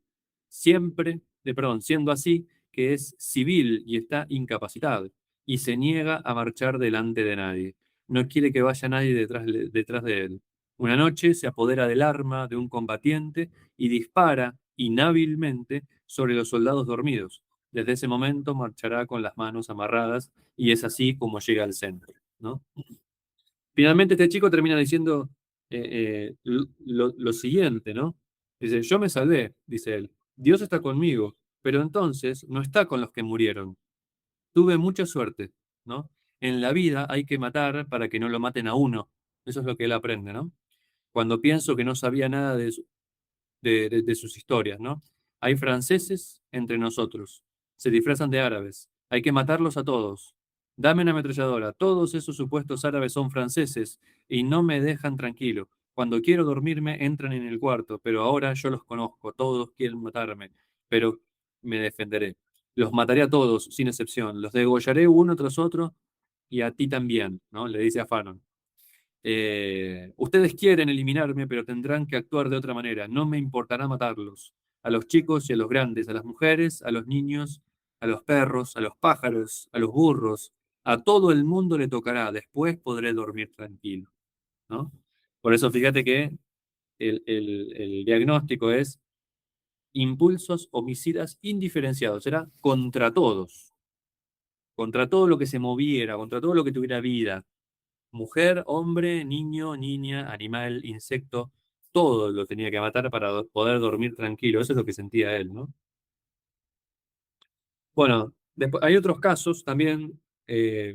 siendo así que es civil y está incapacitado, y se niega a marchar delante de nadie. No quiere que vaya nadie detrás de él. Una noche se apodera del arma de un combatiente y dispara inhábilmente sobre los soldados dormidos. Desde ese momento marchará con las manos amarradas y es así como llega al centro, ¿no? Finalmente este chico termina diciendo lo siguiente, ¿no? Dice, yo me salvé, dice él. Dios está conmigo, pero entonces no está con los que murieron. Tuve mucha suerte, ¿no? En la vida hay que matar para que no lo maten a uno. Eso es lo que él aprende, ¿no? Cuando pienso que no sabía nada de sus historias, ¿no? Hay franceses entre nosotros. Se disfrazan de árabes. Hay que matarlos a todos. Dame una ametralladora. Todos esos supuestos árabes son franceses y no me dejan tranquilo. Cuando quiero dormirme entran en el cuarto, pero ahora yo los conozco. Todos quieren matarme, pero me defenderé. Los mataré a todos, sin excepción. Los degollaré uno tras otro y a ti también, ¿no? Le dice a Fanon. Ustedes quieren eliminarme, pero tendrán que actuar de otra manera. No me importará matarlos. A los chicos y a los grandes, a las mujeres, a los niños, a los perros, a los pájaros, a los burros. A todo el mundo le tocará. Después podré dormir tranquilo, ¿no? Por eso fíjate que el diagnóstico es impulsos homicidas indiferenciados. Será contra todo lo que se moviera, contra todo lo que tuviera vida. Mujer, hombre, niño, niña, animal, insecto, todo lo tenía que matar para poder dormir tranquilo. Eso es lo que sentía él, ¿no? Bueno, después, hay otros casos también,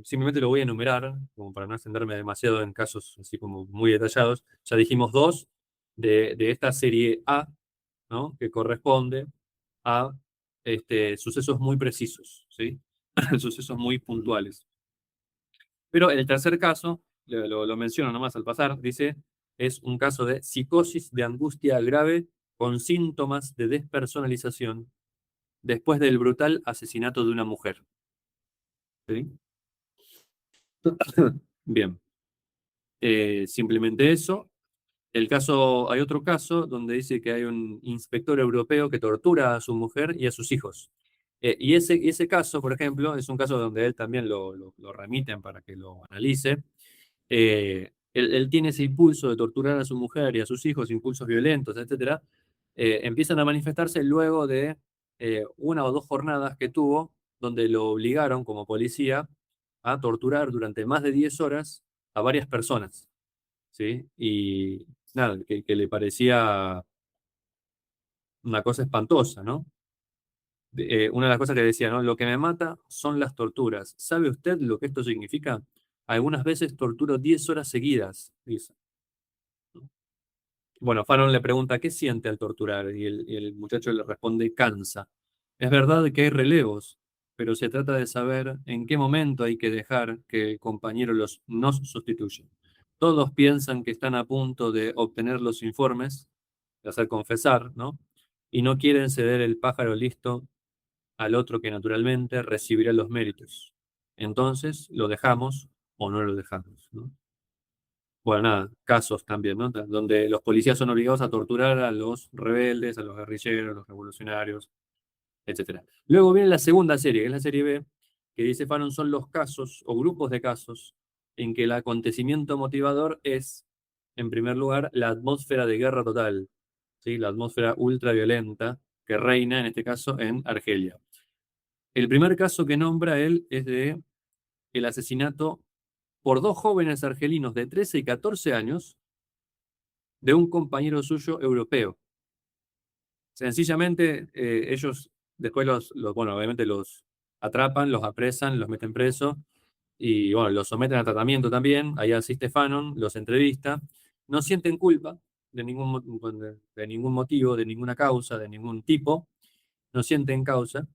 simplemente lo voy a enumerar, como para no extenderme demasiado en casos así como muy detallados. Ya dijimos dos de esta serie A, ¿no? Que corresponde a sucesos muy precisos, ¿sí? Sucesos muy puntuales. Pero el tercer caso, lo menciono nomás al pasar, dice, es un caso de psicosis de angustia grave con síntomas de despersonalización después del brutal asesinato de una mujer. ¿Sí? Bien, simplemente eso. Hay otro caso donde dice que hay un inspector europeo que tortura a su mujer y a sus hijos. Y ese caso, por ejemplo, es un caso donde él también lo remiten para que lo analice. Él tiene ese impulso de torturar a su mujer y a sus hijos, impulsos violentos, etcétera, empiezan a manifestarse luego de una o dos jornadas que tuvo, donde lo obligaron como policía a torturar durante más de 10 horas a varias personas, ¿sí? Y nada, que le parecía una cosa espantosa, ¿no? Una de las cosas que decía, ¿no? Lo que me mata son las torturas. ¿Sabe usted lo que esto significa? Algunas veces torturo 10 horas seguidas, dice. Bueno, Fanon le pregunta qué siente al torturar y el muchacho le responde cansa. Es verdad que hay relevos, pero se trata de saber en qué momento hay que dejar que el compañero nos sustituya. Todos piensan que están a punto de obtener los informes, de hacer confesar, ¿no? Y no quieren ceder el pájaro listo al otro que naturalmente recibirá los méritos. Entonces, ¿lo dejamos o no lo dejamos, ¿no? Bueno, nada, casos también, ¿no? Donde los policías son obligados a torturar a los rebeldes, a los guerrilleros, a los revolucionarios, etcétera. Luego viene la segunda serie, que es la serie B, que dice Fanon son los casos o grupos de casos en que el acontecimiento motivador es, en primer lugar, la atmósfera de guerra total, ¿sí? La atmósfera ultraviolenta que reina, en este caso, en Argelia. El primer caso que nombra él es de el asesinato por dos jóvenes argelinos de 13 y 14 años de un compañero suyo europeo. Sencillamente, ellos después bueno, obviamente los atrapan, los apresan, los meten preso y bueno, los someten a tratamiento también. Ahí asiste Fanon, los entrevista. No sienten culpa de ningún motivo, de ninguna causa, de ningún tipo. No sienten causa.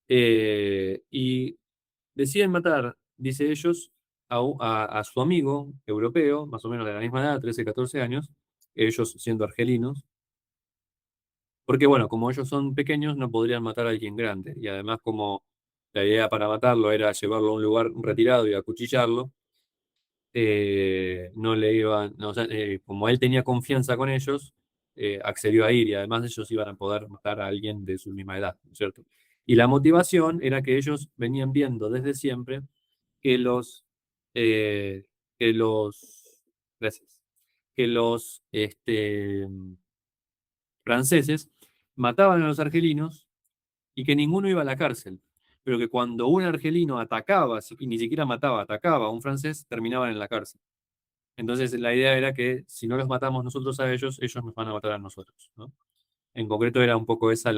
Y deciden matar, dice ellos, a su amigo europeo, más o menos de la misma edad, 13, 14 años, ellos siendo argelinos, porque bueno, como ellos son pequeños, no podrían matar a alguien grande, y además como la idea para matarlo era llevarlo a un lugar retirado y acuchillarlo, no le iban, no, o sea, como él tenía confianza con ellos, accedió a ir y además ellos iban a poder matar a alguien de su misma edad, ¿no es cierto? Y la motivación era que ellos venían viendo desde siempre que eh, que los, gracias, que los franceses mataban a los argelinos y que ninguno iba a la cárcel, pero que cuando un argelino atacaba, y ni siquiera mataba, atacaba a un francés, terminaban en la cárcel. Entonces la idea era que si no los matamos nosotros a ellos nos van a matar a nosotros, ¿no? En concreto era un poco esa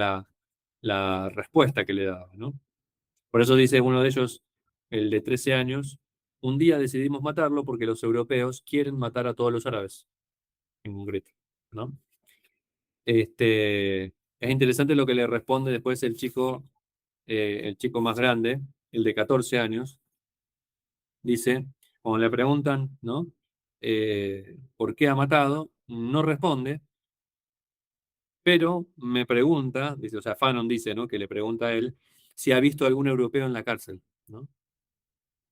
la respuesta que le daba, ¿no? Por eso dice uno de ellos, el de 13 años, un día decidimos matarlo porque los europeos quieren matar a todos los árabes, en concreto, ¿no? Este, Es interesante lo que le responde después el chico más grande, el de 14 años, dice, cuando le preguntan, ¿no? ¿Por qué ha matado? No responde, pero me pregunta, dice, o sea, Fanon dice, ¿no? Que le pregunta a él si ha visto algún europeo en la cárcel, ¿no?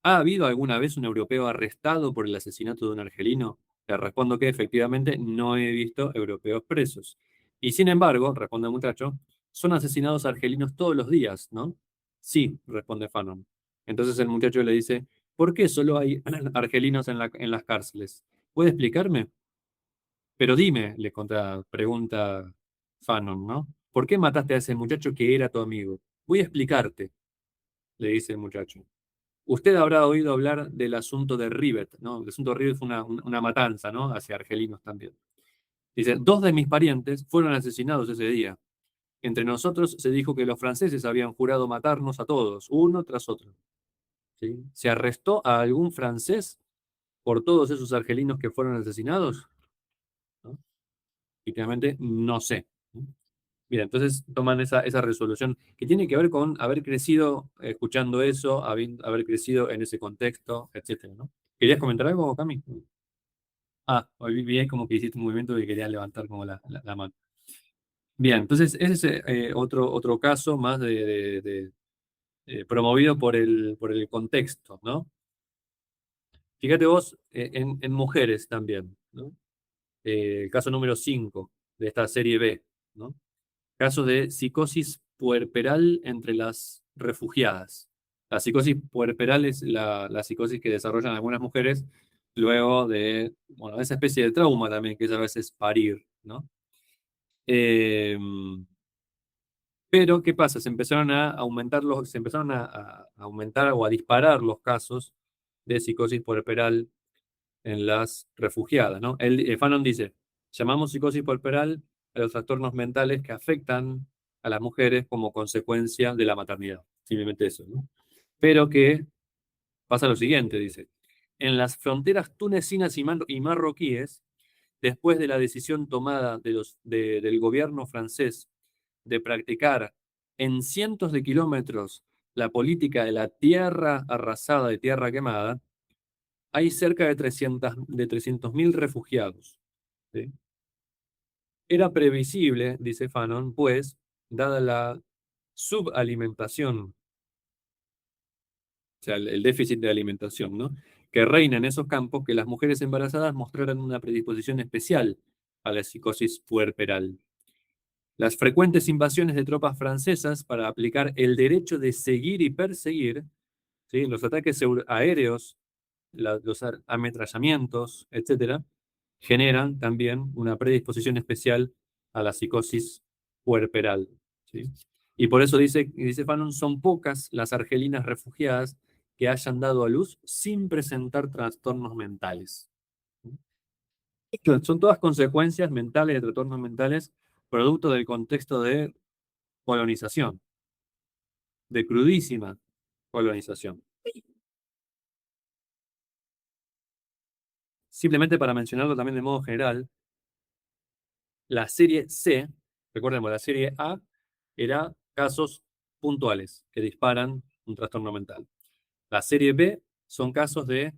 ¿Ha habido alguna vez un europeo arrestado por el asesinato de un argelino? Le respondo que efectivamente no he visto europeos presos. Y sin embargo, responde el muchacho, son asesinados argelinos todos los días, ¿no? Sí, responde Fanon. Entonces el muchacho le dice, ¿por qué solo hay argelinos en las cárceles? ¿Puede explicarme? Pero dime, pregunta Fanon, ¿no? ¿Por qué mataste a ese muchacho que era tu amigo? Voy a explicarte, le dice el muchacho. Usted habrá oído hablar del asunto de Rivet, ¿no? El asunto de Rivet fue una matanza, ¿no? Hacia argelinos también. Dice, dos de mis parientes fueron asesinados ese día. Entre nosotros se dijo que los franceses habían jurado matarnos a todos, uno tras otro. ¿Sí? ¿Se arrestó a algún francés por todos esos argelinos que fueron asesinados? ¿No? Y finalmente, no sé. ¿No? Mira, entonces toman esa resolución que tiene que ver con haber crecido escuchando eso, haber crecido en ese contexto, etcétera, ¿no? ¿Querías comentar algo, Cami? Ah, hoy vi ahí como que hiciste un movimiento que quería levantar como la mano. Bien, entonces ese es otro caso más promovido por el contexto, ¿no? Fíjate vos en mujeres también, ¿no? El caso número 5 de esta serie B, ¿no? Caso de psicosis puerperal entre las refugiadas. La psicosis puerperal es la psicosis que desarrollan algunas mujeres luego de, bueno, esa especie de trauma también, que es a veces parir, ¿no? Eh, pero, ¿qué pasa? Se empezaron a aumentar o a disparar los casos de psicosis puerperal en las refugiadas, ¿no? Fanon dice, llamamos psicosis puerperal a los trastornos mentales que afectan a las mujeres como consecuencia de la maternidad. Simplemente eso, ¿no? Pero que pasa lo siguiente, dice, en las fronteras tunecinas y marroquíes, después de la decisión tomada del gobierno francés de practicar en cientos de kilómetros la política de la tierra arrasada, de tierra quemada, hay cerca de 300.000 refugiados. ¿Sí? Era previsible, dice Fanon, pues, dada la subalimentación, o sea, el déficit de alimentación, ¿no? Que reina en esos campos, que las mujeres embarazadas mostraran una predisposición especial a la psicosis puerperal. Las frecuentes invasiones de tropas francesas para aplicar el derecho de seguir y perseguir, ¿sí? Los ataques aéreos, los ametrallamientos, etcétera, generan también una predisposición especial a la psicosis puerperal. ¿Sí? Y por eso dice Fanon, son pocas las argelinas refugiadas que hayan dado a luz sin presentar trastornos mentales. Son todas consecuencias mentales de trastornos mentales producto del contexto de colonización, de crudísima colonización. Simplemente para mencionarlo también de modo general, la serie C, recordemos, la serie A era casos puntuales que disparan un trastorno mental. La serie B son casos de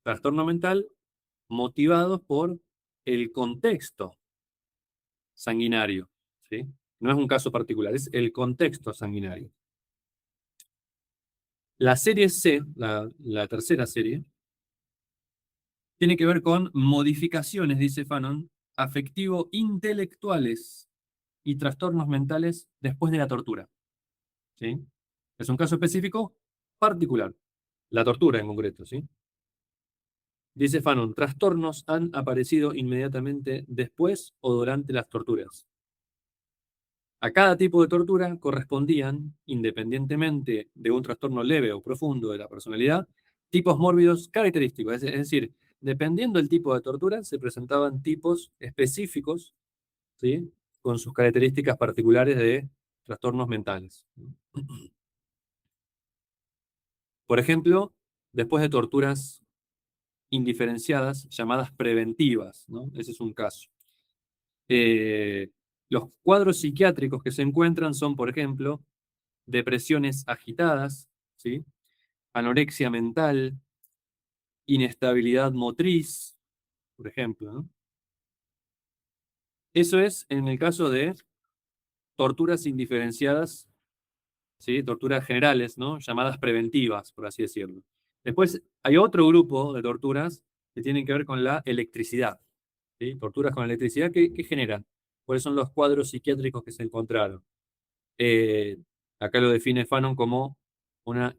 trastorno mental motivados por el contexto sanguinario, ¿sí? No es un caso particular, es el contexto sanguinario. La serie C, la tercera serie, tiene que ver con modificaciones, dice Fanon, afectivo-intelectuales y trastornos mentales después de la tortura. ¿Sí? Es un caso específico particular, la tortura en concreto, ¿sí? Dice Fanon, trastornos han aparecido inmediatamente después o durante las torturas. A cada tipo de tortura correspondían, independientemente de un trastorno leve o profundo de la personalidad, tipos mórbidos característicos. Es decir, dependiendo del tipo de tortura, se presentaban tipos específicos, ¿sí? Con sus características particulares de trastornos mentales. Por ejemplo, después de torturas indiferenciadas llamadas preventivas, ¿no? Ese es un caso. Los cuadros psiquiátricos que se encuentran son, por ejemplo, depresiones agitadas, ¿sí? Anorexia mental, inestabilidad motriz, por ejemplo, ¿no? Eso es en el caso de torturas indiferenciadas, ¿sí? Torturas generales, ¿no? Llamadas preventivas, por así decirlo. Después hay otro grupo de torturas que tienen que ver con la electricidad, ¿sí? Torturas con electricidad que generan. ¿Cuáles son los cuadros psiquiátricos que se encontraron? Eh, Acá lo define Fanon como una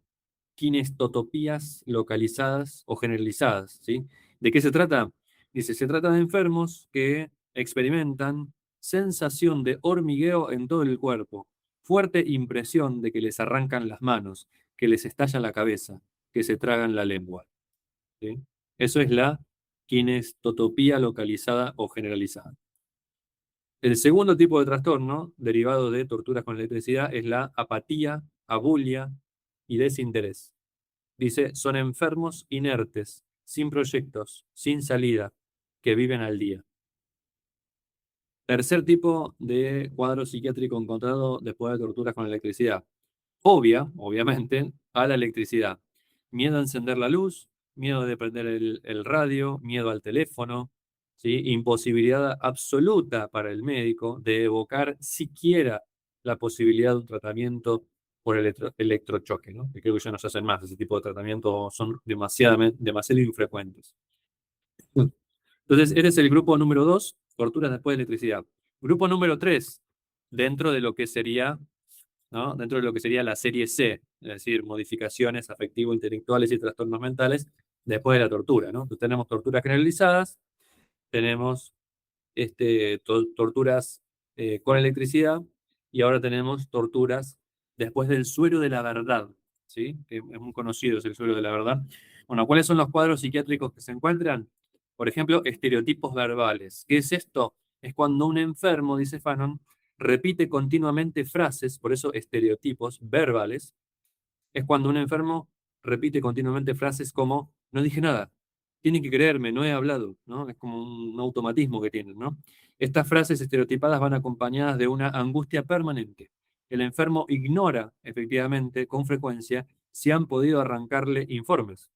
kinestotopías localizadas o generalizadas, ¿sí? ¿De qué se trata? Dice, se trata de enfermos que experimentan sensación de hormigueo en todo el cuerpo, fuerte impresión de que les arrancan las manos, que les estalla la cabeza, que se tragan la lengua, ¿sí? Eso es la kinestotopía localizada o generalizada. El segundo tipo de trastorno, derivado de torturas con electricidad, es la apatía, abulia y desinterés. Dice, son enfermos inertes, sin proyectos, sin salida, que viven al día. Tercer tipo de cuadro psiquiátrico encontrado después de torturas con electricidad. Obviamente, a la electricidad. Miedo a encender la luz, miedo de prender el radio, miedo al teléfono, ¿sí? Imposibilidad absoluta para el médico de evocar siquiera la posibilidad de un tratamiento por electrochoque, ¿no? Que creo que ya no se hacen más, ese tipo de tratamientos son demasiado infrecuentes. Entonces, eres el grupo número 2, torturas después de electricidad. Grupo número 3, dentro de lo que sería, ¿no? Dentro de lo que sería la serie C, es decir, modificaciones afectivo-intelectuales y trastornos mentales después de la tortura, ¿no? Entonces, tenemos torturas generalizadas, tenemos torturas con electricidad y ahora tenemos torturas después del suero de la verdad, ¿sí? Que es muy conocido, es el suero de la verdad. Bueno, ¿cuáles son los cuadros psiquiátricos que se encuentran? Por ejemplo, estereotipos verbales. ¿Qué es esto? Es cuando un enfermo, dice Fanon, repite continuamente frases, por eso estereotipos verbales, es cuando un enfermo repite continuamente frases como, no dije nada, tienen que creerme, no he hablado, ¿no? Es como un automatismo que tienen, ¿no? Estas frases estereotipadas van acompañadas de una angustia permanente. El enfermo ignora, efectivamente, con frecuencia, si han podido arrancarle informes,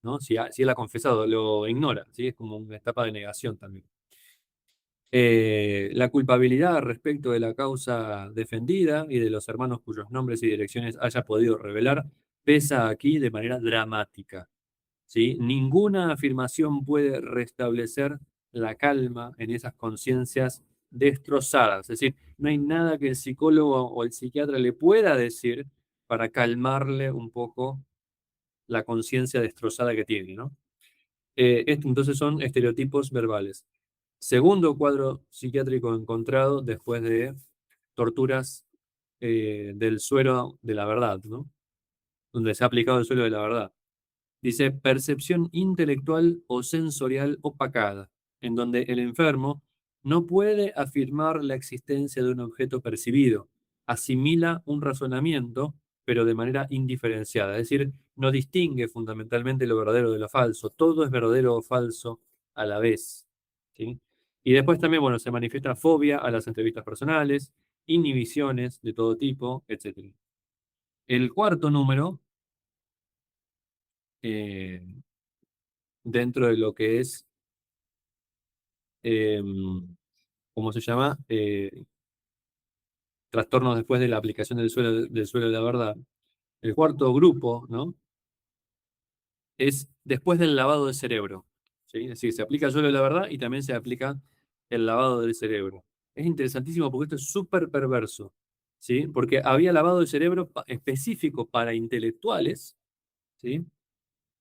¿no? Si él ha confesado, lo ignora, ¿sí? Es como una etapa de negación también. La culpabilidad respecto de la causa defendida y de los hermanos cuyos nombres y direcciones haya podido revelar pesa aquí de manera dramática, ¿sí? Ninguna afirmación puede restablecer la calma en esas conciencias destrozadas. Es decir, no hay nada que el psicólogo o el psiquiatra le pueda decir para calmarle un poco la conciencia destrozada que tiene, ¿no? Esto entonces son estereotipos verbales. Segundo cuadro psiquiátrico encontrado después de torturas del suero de la verdad, ¿no? Donde se ha aplicado el suero de la verdad. Dice percepción intelectual o sensorial opacada, en donde el enfermo no puede afirmar la existencia de un objeto percibido, asimila un razonamiento, pero de manera indiferenciada, es decir, no distingue fundamentalmente lo verdadero de lo falso, todo es verdadero o falso a la vez, ¿sí? Y después también, bueno, se manifiesta fobia a las entrevistas personales, inhibiciones de todo tipo, etc. El cuarto número, eh, dentro de lo que es eh, ¿cómo se llama? Trastornos después de la aplicación del suelo de la verdad. El cuarto grupo, ¿no? Es después del lavado de cerebro, ¿sí? Es decir, se aplica el suelo de la verdad y también se aplica el lavado del cerebro. Es interesantísimo porque esto es súper perverso, ¿sí? Porque había lavado de cerebro específico para intelectuales, ¿sí?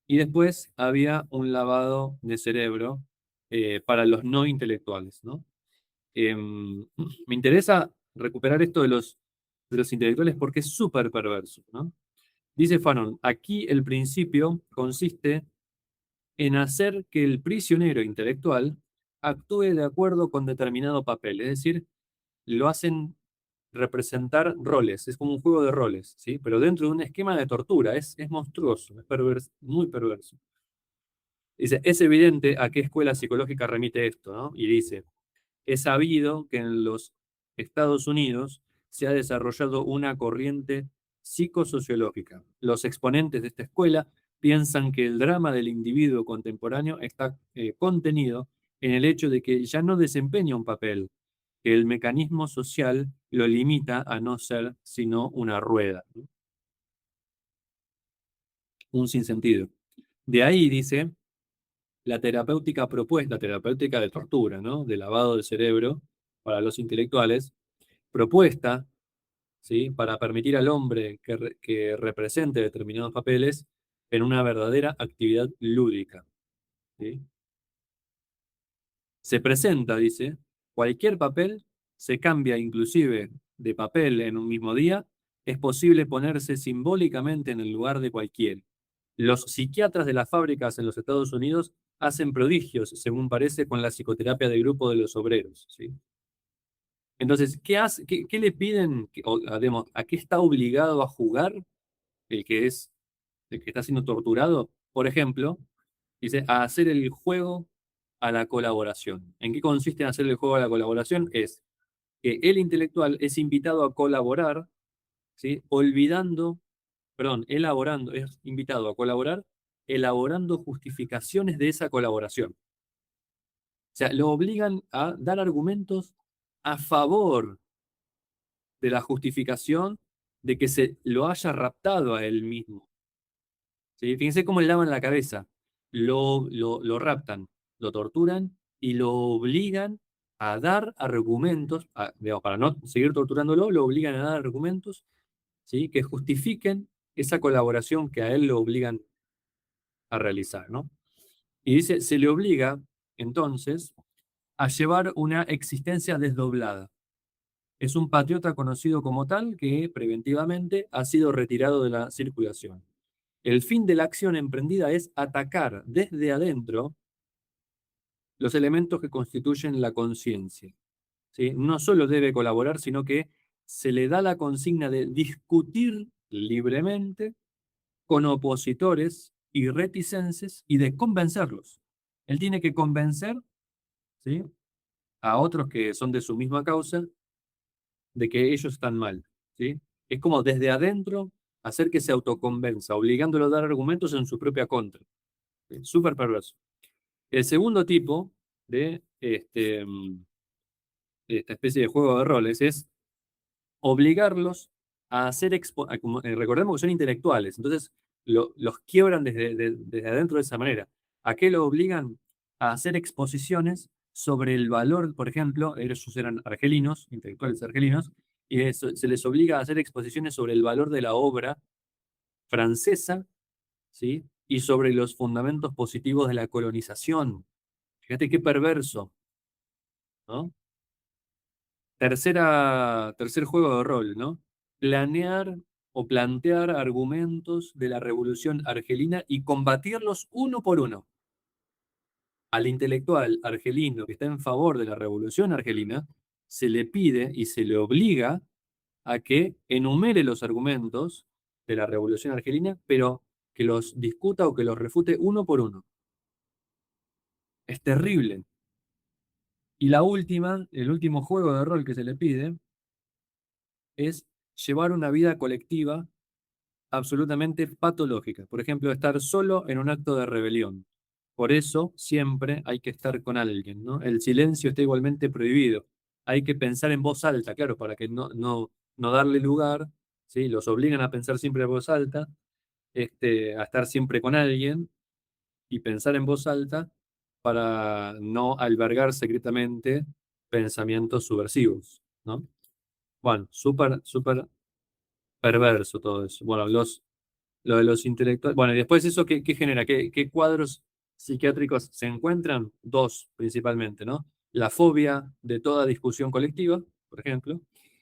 Y después había un lavado de cerebro para los no intelectuales, ¿no? Me interesa recuperar esto de los intelectuales porque es súper perverso, ¿no? Dice Fanon, aquí el principio consiste en hacer que el prisionero intelectual actúe de acuerdo con determinado papel, es decir, lo hacen representar roles, es como un juego de roles, ¿sí? Pero dentro de un esquema de tortura, es monstruoso, es muy perverso. Dice, es evidente a qué escuela psicológica remite esto, ¿no? Y dice, es sabido que en los Estados Unidos se ha desarrollado una corriente psicosociológica. Los exponentes de esta escuela piensan que el drama del individuo contemporáneo está contenido en el hecho de que ya no desempeña un papel, que el mecanismo social lo limita a no ser sino una rueda, ¿no? Un sinsentido. De ahí, dice, la terapéutica propuesta, la terapéutica de tortura, ¿no? De lavado del cerebro para los intelectuales, propuesta, ¿sí? Para permitir al hombre que represente determinados papeles en una verdadera actividad lúdica, ¿sí? Se presenta, dice, cualquier papel, se cambia inclusive de papel en un mismo día, es posible ponerse simbólicamente en el lugar de cualquiera. Los psiquiatras de las fábricas en los Estados Unidos hacen prodigios, según parece, con la psicoterapia de grupo de los obreros, ¿sí? Entonces, ¿qué le piden, digamos, a qué está obligado a jugar el que es, el que está siendo torturado? Por ejemplo, dice, a hacer el juego a la colaboración. ¿En qué consiste en hacer el juego a la colaboración? Es que el intelectual es invitado a colaborar, ¿sí? Elaborando, es invitado a colaborar, elaborando justificaciones de esa colaboración. O sea, lo obligan a dar argumentos a favor de la justificación de que se lo haya raptado a él mismo. ¿Sí? Fíjense cómo le lavan la cabeza. Lo raptan, lo torturan y lo obligan a dar argumentos, digamos, para no seguir torturándolo, lo obligan a dar argumentos, ¿sí? Que justifiquen esa colaboración que a él lo obligan a realizar, ¿no? Y dice, se le obliga entonces a llevar una existencia desdoblada. Es un patriota conocido como tal que preventivamente ha sido retirado de la circulación. El fin de la acción emprendida es atacar desde adentro los elementos que constituyen la conciencia, ¿sí? No solo debe colaborar, sino que se le da la consigna de discutir libremente con opositores y reticenses y de convencerlos. Él tiene que convencer, ¿sí? A otros que son de su misma causa de que ellos están mal, ¿sí? Es como desde adentro hacer que se autoconvenza, obligándolo a dar argumentos en su propia contra. ¿Sí? Súper perverso. El segundo tipo de esta especie de juego de roles es obligarlos a hacer recordemos que son intelectuales, entonces los quiebran desde adentro de esa manera. ¿A qué lo obligan? A hacer exposiciones sobre el valor, por ejemplo, ellos eran argelinos, intelectuales argelinos, y se les obliga a hacer exposiciones sobre el valor de la obra francesa, ¿sí? Y sobre los fundamentos positivos de la colonización. Fíjate qué perverso, ¿no? Tercer juego de rol, ¿no? Planear o plantear argumentos de la revolución argelina y combatirlos uno por uno. Al intelectual argelino que está en favor de la revolución argelina, se le pide y se le obliga a que enumere los argumentos de la revolución argelina, pero que los discuta o que los refute uno por uno. Es terrible. Y el último juego de rol que se le pide es llevar una vida colectiva absolutamente patológica. Por ejemplo, estar solo en un acto de rebelión. Por eso siempre hay que estar con alguien, ¿no? El silencio está igualmente prohibido. Hay que pensar en voz alta, claro, para que no darle lugar, ¿sí? Los obligan a pensar siempre en voz alta, a estar siempre con alguien y pensar en voz alta para no albergar secretamente pensamientos subversivos, ¿no? Bueno, súper, súper perverso todo eso. Bueno, lo de los intelectuales. Bueno, y después eso, ¿qué genera? ¿Qué cuadros psiquiátricos se encuentran? Dos, principalmente, ¿no? La fobia de toda discusión colectiva, por ejemplo,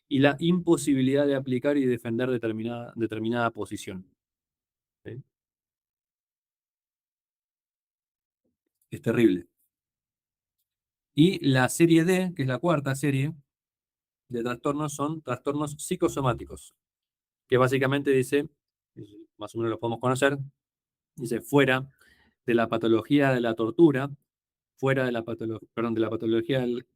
y la imposibilidad de aplicar y defender determinada posición. ¿Sí? Es terrible. Y la serie D, que es la cuarta serie de trastornos, son trastornos psicosomáticos, que básicamente dice, más o menos lo podemos conocer, dice, fuera de la patología de la tortura, fuera de la patología, perdón, de la patología del,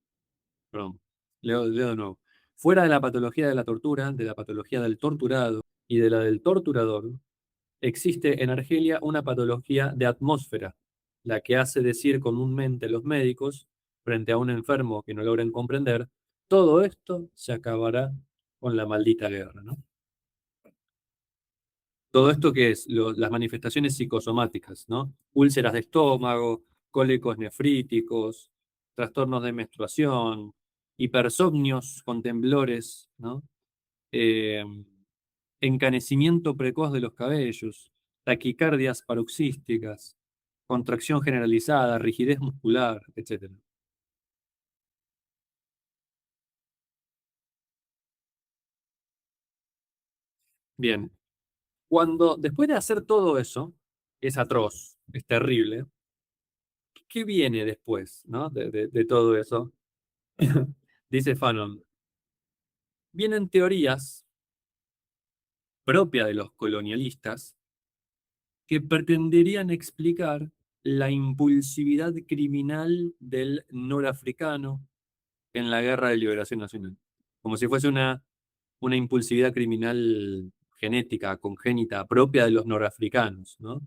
perdón, leo de nuevo, Fuera de la patología de la tortura, de la patología del torturado y de la del torturador, existe en Argelia una patología de atmósfera, la que hace decir comúnmente los médicos, frente a un enfermo que no logren comprender, todo esto se acabará con la maldita guerra, ¿no? Todo esto que es las manifestaciones psicosomáticas, ¿no? Úlceras de estómago, cólicos nefríticos, trastornos de menstruación, hipersomnios con temblores, ¿no? Eh, encanecimiento precoz de los cabellos, taquicardias paroxísticas, contracción generalizada, rigidez muscular, etcétera. Bien, cuando después de hacer todo eso, es atroz, es terrible, ¿qué viene después, ¿no? De todo eso? Dice Fanon, vienen teorías propias de los colonialistas que pretenderían explicar la impulsividad criminal del norafricano en la Guerra de Liberación Nacional, como si fuese una impulsividad criminal genética, congénita, propia de los norafricanos, ¿no?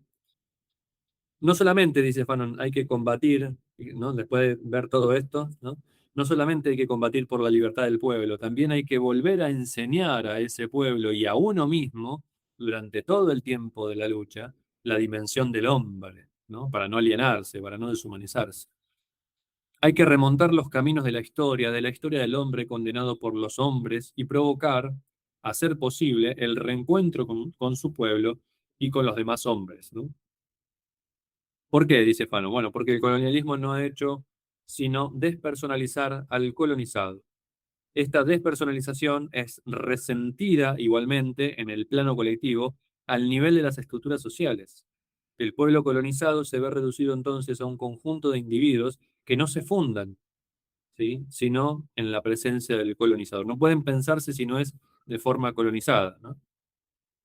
No solamente, dice Fanon, hay que combatir, ¿no? Después de ver todo esto, ¿no? No solamente hay que combatir por la libertad del pueblo, también hay que volver a enseñar a ese pueblo y a uno mismo, durante todo el tiempo de la lucha, la dimensión del hombre, ¿no? Para no alienarse, para no deshumanizarse. Hay que remontar los caminos de la historia del hombre condenado por los hombres y provocar, a ser posible, el reencuentro con su pueblo y con los demás hombres, ¿no? ¿Por qué? Dice Fano. Bueno, porque el colonialismo no ha hecho sino despersonalizar al colonizado. Esta despersonalización es resentida igualmente en el plano colectivo al nivel de las estructuras sociales. El pueblo colonizado se ve reducido entonces a un conjunto de individuos que no se fundan, ¿sí? Sino en la presencia del colonizador. No pueden pensarse si no es de forma colonizada, ¿no?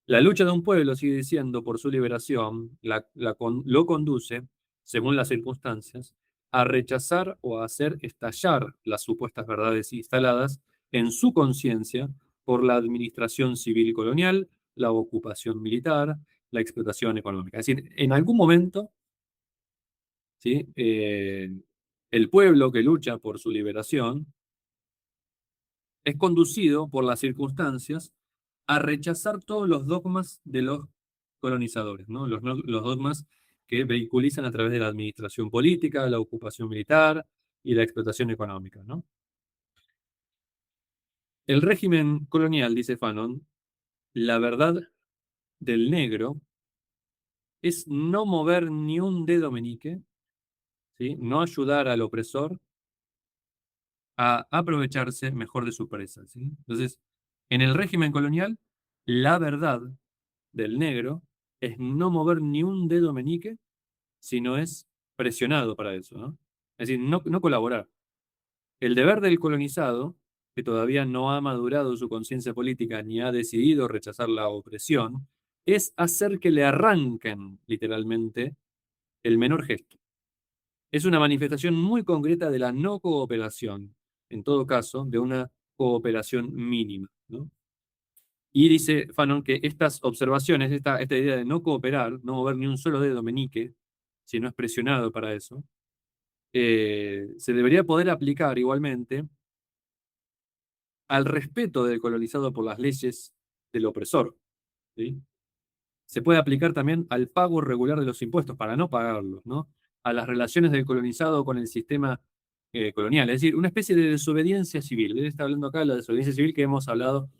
La lucha de un pueblo, sigue diciendo, por su liberación, lo conduce, según las circunstancias, a rechazar o a hacer estallar las supuestas verdades instaladas en su conciencia por la administración civil colonial, la ocupación militar, la explotación económica. Es decir, en algún momento, ¿sí? El pueblo que lucha por su liberación es conducido por las circunstancias a rechazar todos los dogmas de los colonizadores, ¿no? Los dogmas que vehiculizan a través de la administración política, la ocupación militar y la explotación económica, ¿no? El régimen colonial, dice Fanon, la verdad del negro es no mover ni un dedo meñique, ¿sí? No ayudar al opresor a aprovecharse mejor de su presa, ¿sí? Entonces, en el régimen colonial, la verdad del negro es no mover ni un dedo meñique si no es presionado para eso, ¿no? Es decir, no colaborar. El deber del colonizado, que todavía no ha madurado su conciencia política ni ha decidido rechazar la opresión, es hacer que le arranquen literalmente el menor gesto. Es una manifestación muy concreta de la no cooperación, en todo caso, de una cooperación mínima, ¿no? Y dice Fanon que estas observaciones, esta idea de no cooperar, no mover ni un solo dedo meñique, si no es presionado para eso, se debería poder aplicar igualmente al respeto del colonizado por las leyes del opresor, ¿sí? Se puede aplicar también al pago regular de los impuestos para no pagarlos, ¿no? A las relaciones del colonizado con el sistema colonial, es decir, una especie de desobediencia civil. Él está hablando acá de la desobediencia civil que hemos hablado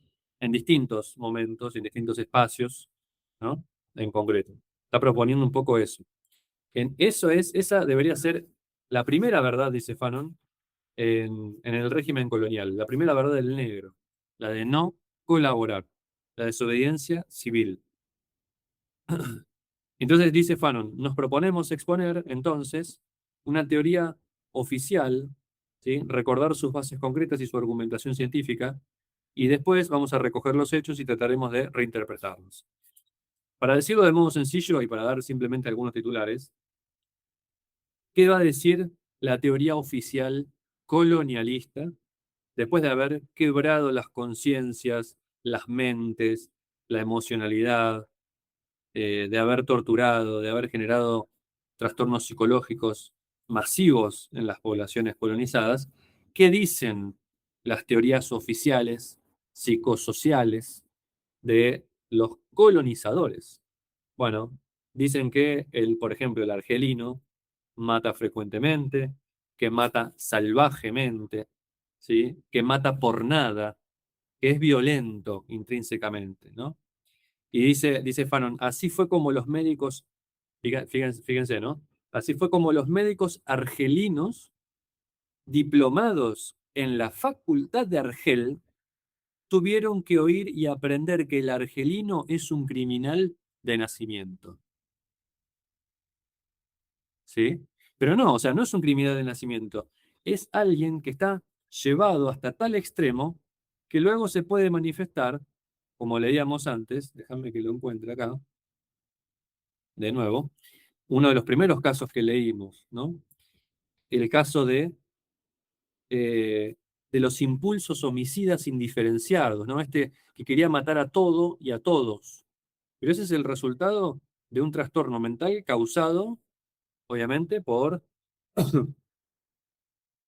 en distintos momentos, en distintos espacios, ¿no? En concreto. Está proponiendo un poco eso. Esa debería ser la primera verdad, dice Fanon, en el régimen colonial, la primera verdad del negro, la de no colaborar, la desobediencia civil. Entonces, dice Fanon, nos proponemos exponer entonces una teoría oficial, ¿sí? Recordar sus bases concretas y su argumentación científica, y después vamos a recoger los hechos y trataremos de reinterpretarlos. Para decirlo de modo sencillo y para dar simplemente algunos titulares, ¿qué va a decir la teoría oficial colonialista después de haber quebrado las conciencias, las mentes, la emocionalidad, de haber torturado, de haber generado trastornos psicológicos masivos en las poblaciones colonizadas, ¿qué dicen las teorías oficiales psicosociales de los colonizadores? Bueno, dicen que por ejemplo, el argelino mata frecuentemente, que mata salvajemente, ¿sí? Que mata por nada, que es violento intrínsecamente, ¿no? Y dice Fanon, así fue como los médicos, fíjense, ¿no? Así fue como los médicos argelinos diplomados en la Facultad de Argel tuvieron que oír y aprender que el argelino es un criminal de nacimiento, ¿sí? Pero no, o sea, no es un criminal de nacimiento, es alguien que está llevado hasta tal extremo que luego se puede manifestar, como leíamos antes, déjame que lo encuentre acá, de nuevo, uno de los primeros casos que leímos, ¿no? El caso de los impulsos homicidas indiferenciados, ¿no? Este que quería matar a todo y a todos. Pero ese es el resultado de un trastorno mental causado, obviamente, por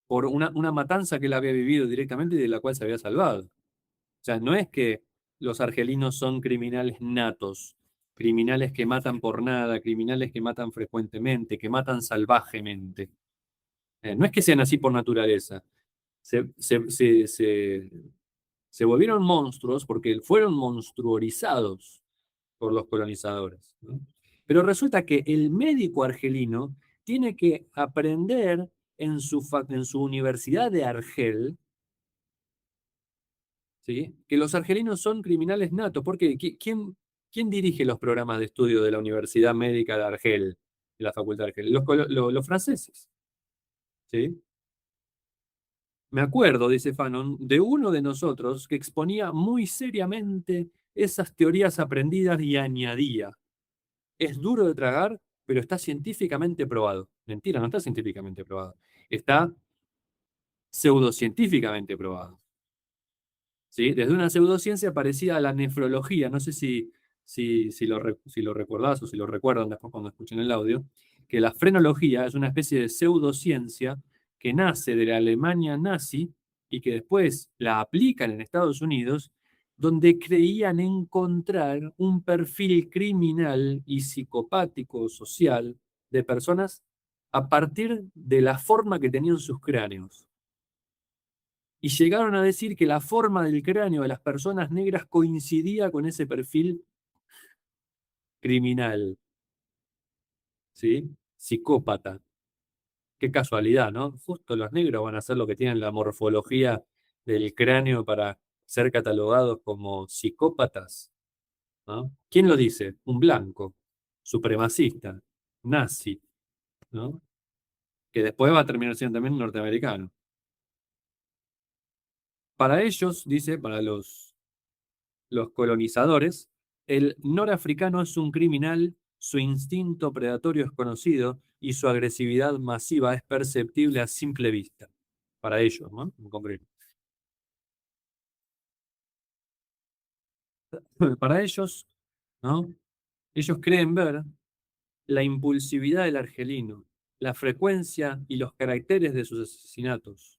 una matanza que él había vivido directamente y de la cual se había salvado. O sea, no es que los argelinos son criminales natos, criminales que matan por nada, criminales que matan frecuentemente, que matan salvajemente. No es que sean así por naturaleza. Se, se, se, se, se volvieron monstruos porque fueron monstruorizados por los colonizadores, ¿no? Pero resulta que el médico argelino tiene que aprender en su universidad de Argel, ¿sí? Que los argelinos son criminales natos. Porque ¿quién dirige los programas de estudio de la Universidad Médica de Argel, de la Facultad de Argel? Los franceses, ¿sí? Me acuerdo, dice Fanon, de uno de nosotros que exponía muy seriamente esas teorías aprendidas y añadía: es duro de tragar, pero está científicamente probado. Mentira, no está científicamente probado. Está pseudocientíficamente probado. ¿Sí? Desde una pseudociencia parecida a la nefrología, no sé si lo recordás o si lo recuerdan después cuando escuchen el audio, que la frenología es una especie de pseudociencia que nace de la Alemania nazi y que después la aplican en Estados Unidos, donde creían encontrar un perfil criminal y psicopático social de personas a partir de la forma que tenían sus cráneos. Y llegaron a decir que la forma del cráneo de las personas negras coincidía con ese perfil criminal, ¿sí? Psicópata. Qué casualidad, ¿no? Justo los negros van a ser los que tienen la morfología del cráneo para ser catalogados como psicópatas, ¿no? ¿Quién lo dice? Un blanco, supremacista, nazi, ¿no? Que después va a terminar siendo también un norteamericano. Para ellos, dice, para los colonizadores, el norafricano es un criminal, su instinto predatorio es conocido y su agresividad masiva es perceptible a simple vista. Para ellos, ¿no? En concreto. Para ellos, ¿no? Ellos creen ver la impulsividad del argelino, la frecuencia y los caracteres de sus asesinatos,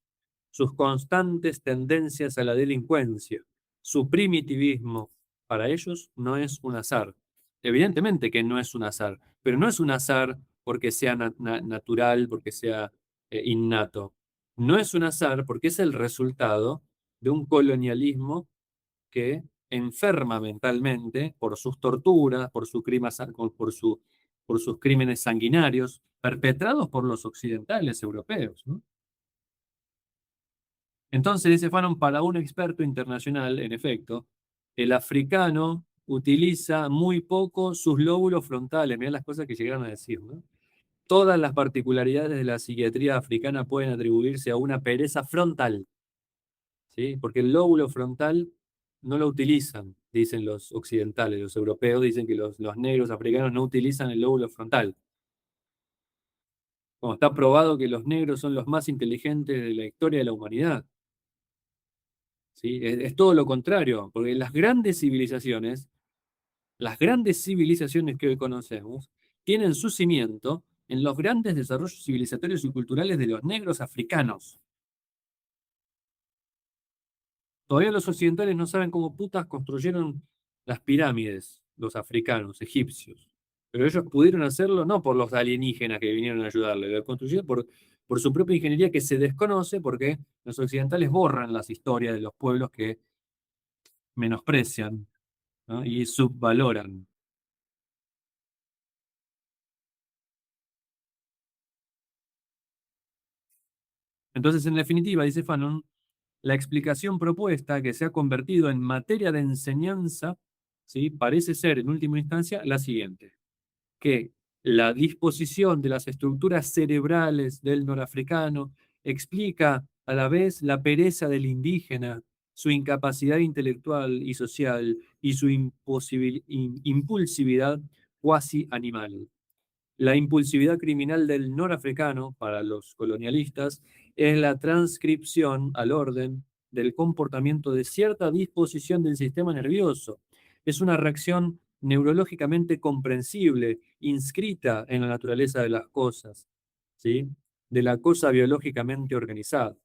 sus constantes tendencias a la delincuencia, su primitivismo. Para ellos no es un azar. Evidentemente que no es un azar, pero no es un azar porque sea natural, porque sea innato. No es un azar porque es el resultado de un colonialismo que enferma mentalmente por sus torturas, por sus crímenes sanguinarios perpetrados por los occidentales europeos, ¿no? Entonces, dice Fanon, para un experto internacional, en efecto, el africano utiliza muy poco sus lóbulos frontales. Mirá las cosas que llegaron a decir, ¿no? Todas las particularidades de la psiquiatría africana pueden atribuirse a una pereza frontal, ¿sí? Porque el lóbulo frontal no lo utilizan, dicen los occidentales, los europeos dicen que los negros africanos no utilizan el lóbulo frontal. Como está probado que los negros son los más inteligentes de la historia de la humanidad. ¿sí? Es todo lo contrario, porque las grandes civilizaciones que hoy conocemos, tienen su cimiento en los grandes desarrollos civilizatorios y culturales de los negros africanos. Todavía los occidentales no saben cómo putas construyeron las pirámides, los africanos, egipcios. Pero ellos pudieron hacerlo no por los alienígenas que vinieron a ayudarle, lo construyeron por su propia ingeniería que se desconoce porque los occidentales borran las historias de los pueblos que menosprecian, ¿no? Y subvaloran. Entonces, en definitiva, dice Fanon, la explicación propuesta que se ha convertido en materia de enseñanza, ¿sí? Parece ser, en última instancia, la siguiente: que la disposición de las estructuras cerebrales del norafricano explica a la vez la pereza del indígena, su incapacidad intelectual y social y su impulsividad cuasi animal. La impulsividad criminal del norafricano, para los colonialistas, es la transcripción al orden del comportamiento de cierta disposición del sistema nervioso. Es una reacción neurológicamente comprensible, inscrita en la naturaleza de las cosas, ¿sí? De la cosa biológicamente organizada.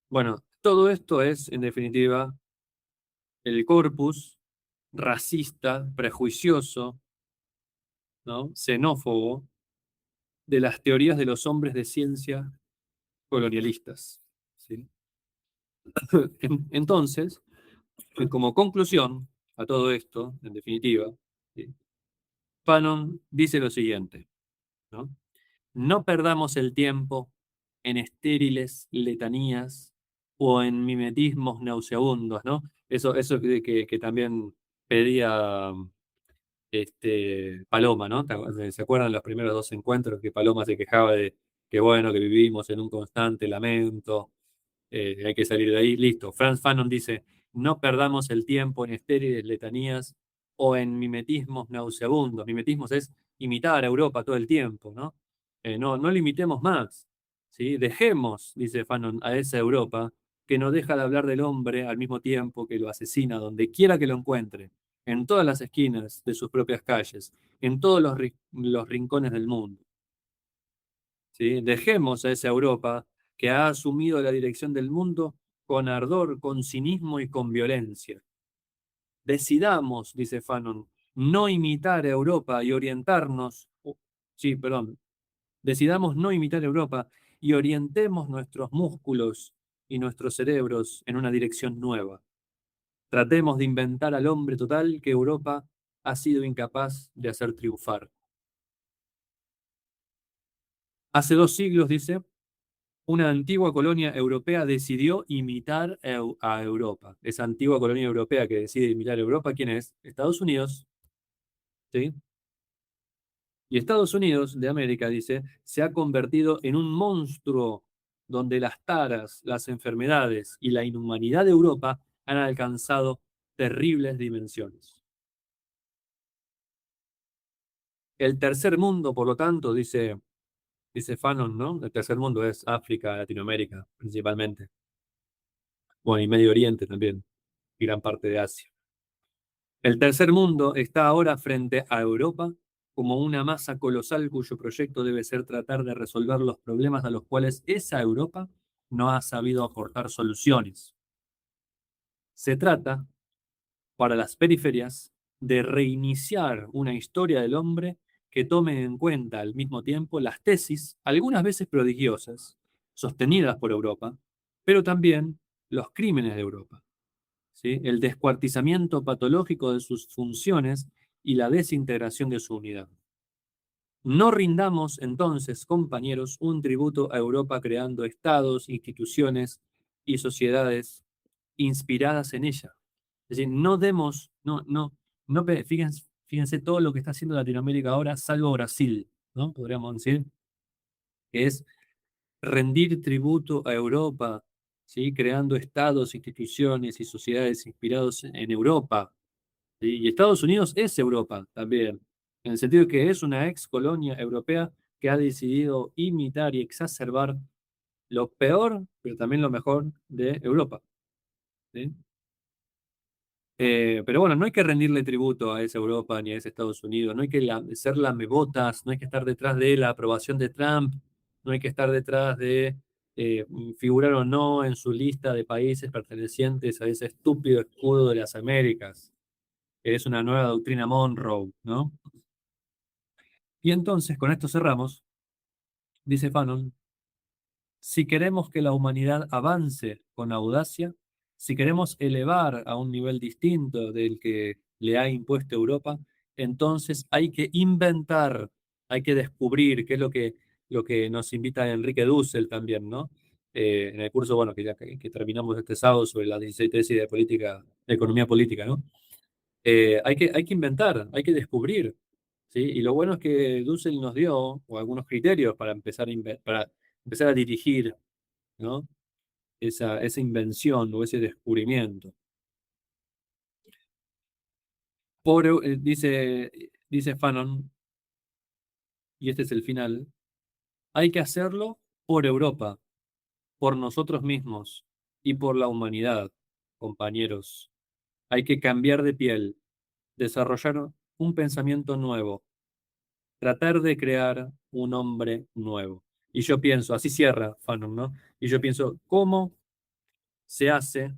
Bueno, todo esto es, en definitiva, el corpus racista, prejuicioso, ¿no? Xenófobo de las teorías de los hombres de ciencia colonialistas. ¿Sí? Entonces, como conclusión a todo esto, en definitiva, ¿sí? Fanon dice lo siguiente, ¿no? No perdamos el tiempo en estériles letanías o en mimetismos nauseabundos, ¿no? Eso que también pedía Paloma, ¿no? ¿Se acuerdan los primeros dos encuentros que Paloma se quejaba de que bueno, que vivimos en un constante lamento, hay que salir de ahí? Listo. Franz Fanon dice, no perdamos el tiempo en estériles letanías o en mimetismos nauseabundos. Mimetismos es imitar a Europa todo el tiempo, ¿no? No lo imitemos más, ¿sí? Dejemos, dice Fanon, a esa Europa que no deja de hablar del hombre al mismo tiempo que lo asesina donde quiera que lo encuentre, en todas las esquinas de sus propias calles, en todos los rincones del mundo. ¿Sí? Dejemos a esa Europa que ha asumido la dirección del mundo con ardor, con cinismo y con violencia. Decidamos, dice Fanon, no imitar a Europa y orientarnos, sí, perdón, decidamos no imitar a Europa y orientemos nuestros músculos y nuestros cerebros en una dirección nueva. Tratemos de inventar al hombre total que Europa ha sido incapaz de hacer triunfar. Hace 2 siglos, dice, una antigua colonia europea decidió imitar a Europa. Esa antigua colonia europea que decide imitar a Europa, ¿quién es? Estados Unidos, ¿sí? Y Estados Unidos de América, dice, se ha convertido en un monstruo donde las taras, las enfermedades y la inhumanidad de Europa han alcanzado terribles dimensiones. El tercer mundo, por lo tanto, dice Fanon, ¿no? El tercer mundo es África, Latinoamérica, principalmente. Bueno, y Medio Oriente también, y gran parte de Asia. El tercer mundo está ahora frente a Europa como una masa colosal cuyo proyecto debe ser tratar de resolver los problemas a los cuales esa Europa no ha sabido aportar soluciones. Se trata, para las periferias, de reiniciar una historia del hombre que tome en cuenta al mismo tiempo las tesis, algunas veces prodigiosas, sostenidas por Europa, pero también los crímenes de Europa. ¿Sí? El descuartizamiento patológico de sus funciones y la desintegración de su unidad. No rindamos entonces, compañeros, un tributo a Europa creando estados, instituciones y sociedades inspiradas en ella. Es decir, no demos, fíjense todo lo que está haciendo Latinoamérica ahora, salvo Brasil, ¿no? Podríamos decir, que es rendir tributo a Europa, ¿sí? Creando estados, instituciones y sociedades inspirados en Europa. ¿Sí? Y Estados Unidos es Europa también, en el sentido de que es una ex colonia europea que ha decidido imitar y exacerbar lo peor, pero también lo mejor de Europa. ¿Sí? Pero bueno, no hay que rendirle tributo a esa Europa ni a ese Estados Unidos, no hay que ser lamebotas, no hay que estar detrás de la aprobación de Trump, no hay que estar detrás de figurar o no en su lista de países pertenecientes a ese estúpido escudo de las Américas, que es una nueva doctrina Monroe, ¿no? Y entonces, con esto cerramos, dice Fanon. Si queremos que la humanidad avance con audacia, si queremos elevar a un nivel distinto del que le ha impuesto Europa, entonces hay que inventar, hay que descubrir, que es lo que nos invita Enrique Dussel también, ¿no? En el curso, bueno, que terminamos este sábado sobre las 16 tesis de política, de economía política, ¿no? Hay que inventar, hay que descubrir, ¿sí? Y lo bueno es que Dussel nos dio o algunos criterios para empezar para empezar a dirigir, ¿no? Esa invención o ese descubrimiento. Dice Fanon, y este es el final, hay que hacerlo por Europa, por nosotros mismos y por la humanidad, compañeros. Hay que cambiar de piel, desarrollar un pensamiento nuevo, tratar de crear un hombre nuevo. Y yo pienso, así cierra Fanon, ¿no? Y yo pienso, ¿cómo se hace?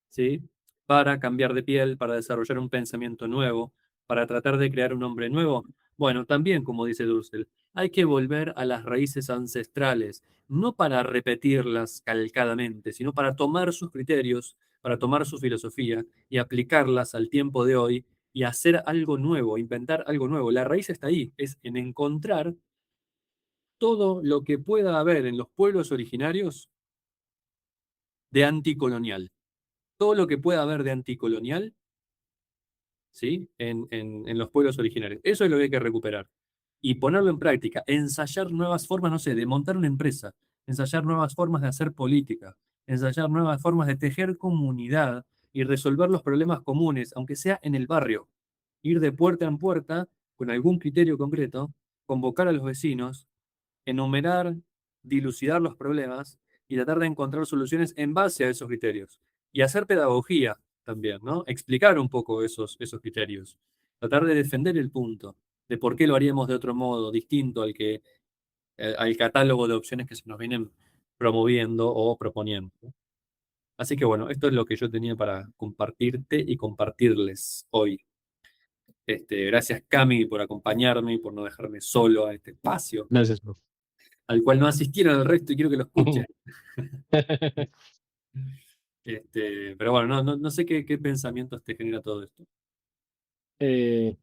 ¿Sí? Para cambiar de piel, para desarrollar un pensamiento nuevo, para tratar de crear un hombre nuevo. Bueno, también, como dice Dussel, hay que volver a las raíces ancestrales, no para repetirlas calcadamente, sino para tomar sus criterios, para tomar su filosofía y aplicarlas al tiempo de hoy y hacer algo nuevo, inventar algo nuevo. La raíz está ahí, es en encontrar todo lo que pueda haber en los pueblos originarios de anticolonial. Todo lo que pueda haber de anticolonial, ¿sí? En los pueblos originarios. Eso es lo que hay que recuperar y ponerlo en práctica, ensayar nuevas formas, no sé, de montar una empresa, ensayar nuevas formas de hacer política, ensayar nuevas formas de tejer comunidad y resolver los problemas comunes, aunque sea en el barrio. Ir de puerta en puerta con algún criterio concreto, convocar a los vecinos, enumerar, dilucidar los problemas y tratar de encontrar soluciones en base a esos criterios. Y hacer pedagogía también, ¿no? Explicar un poco esos criterios. Tratar de defender el punto de por qué lo haríamos de otro modo, distinto al catálogo de opciones que se nos vienen promoviendo o proponiendo. Así que bueno, esto es lo que yo tenía para compartirte y compartirles hoy. Gracias, Cami, por acompañarme y por no dejarme solo a este espacio, Gracias, profe. al cual no asistieron el resto y quiero que lo escuchen. Pero bueno, no sé qué pensamientos te genera todo esto. Eh,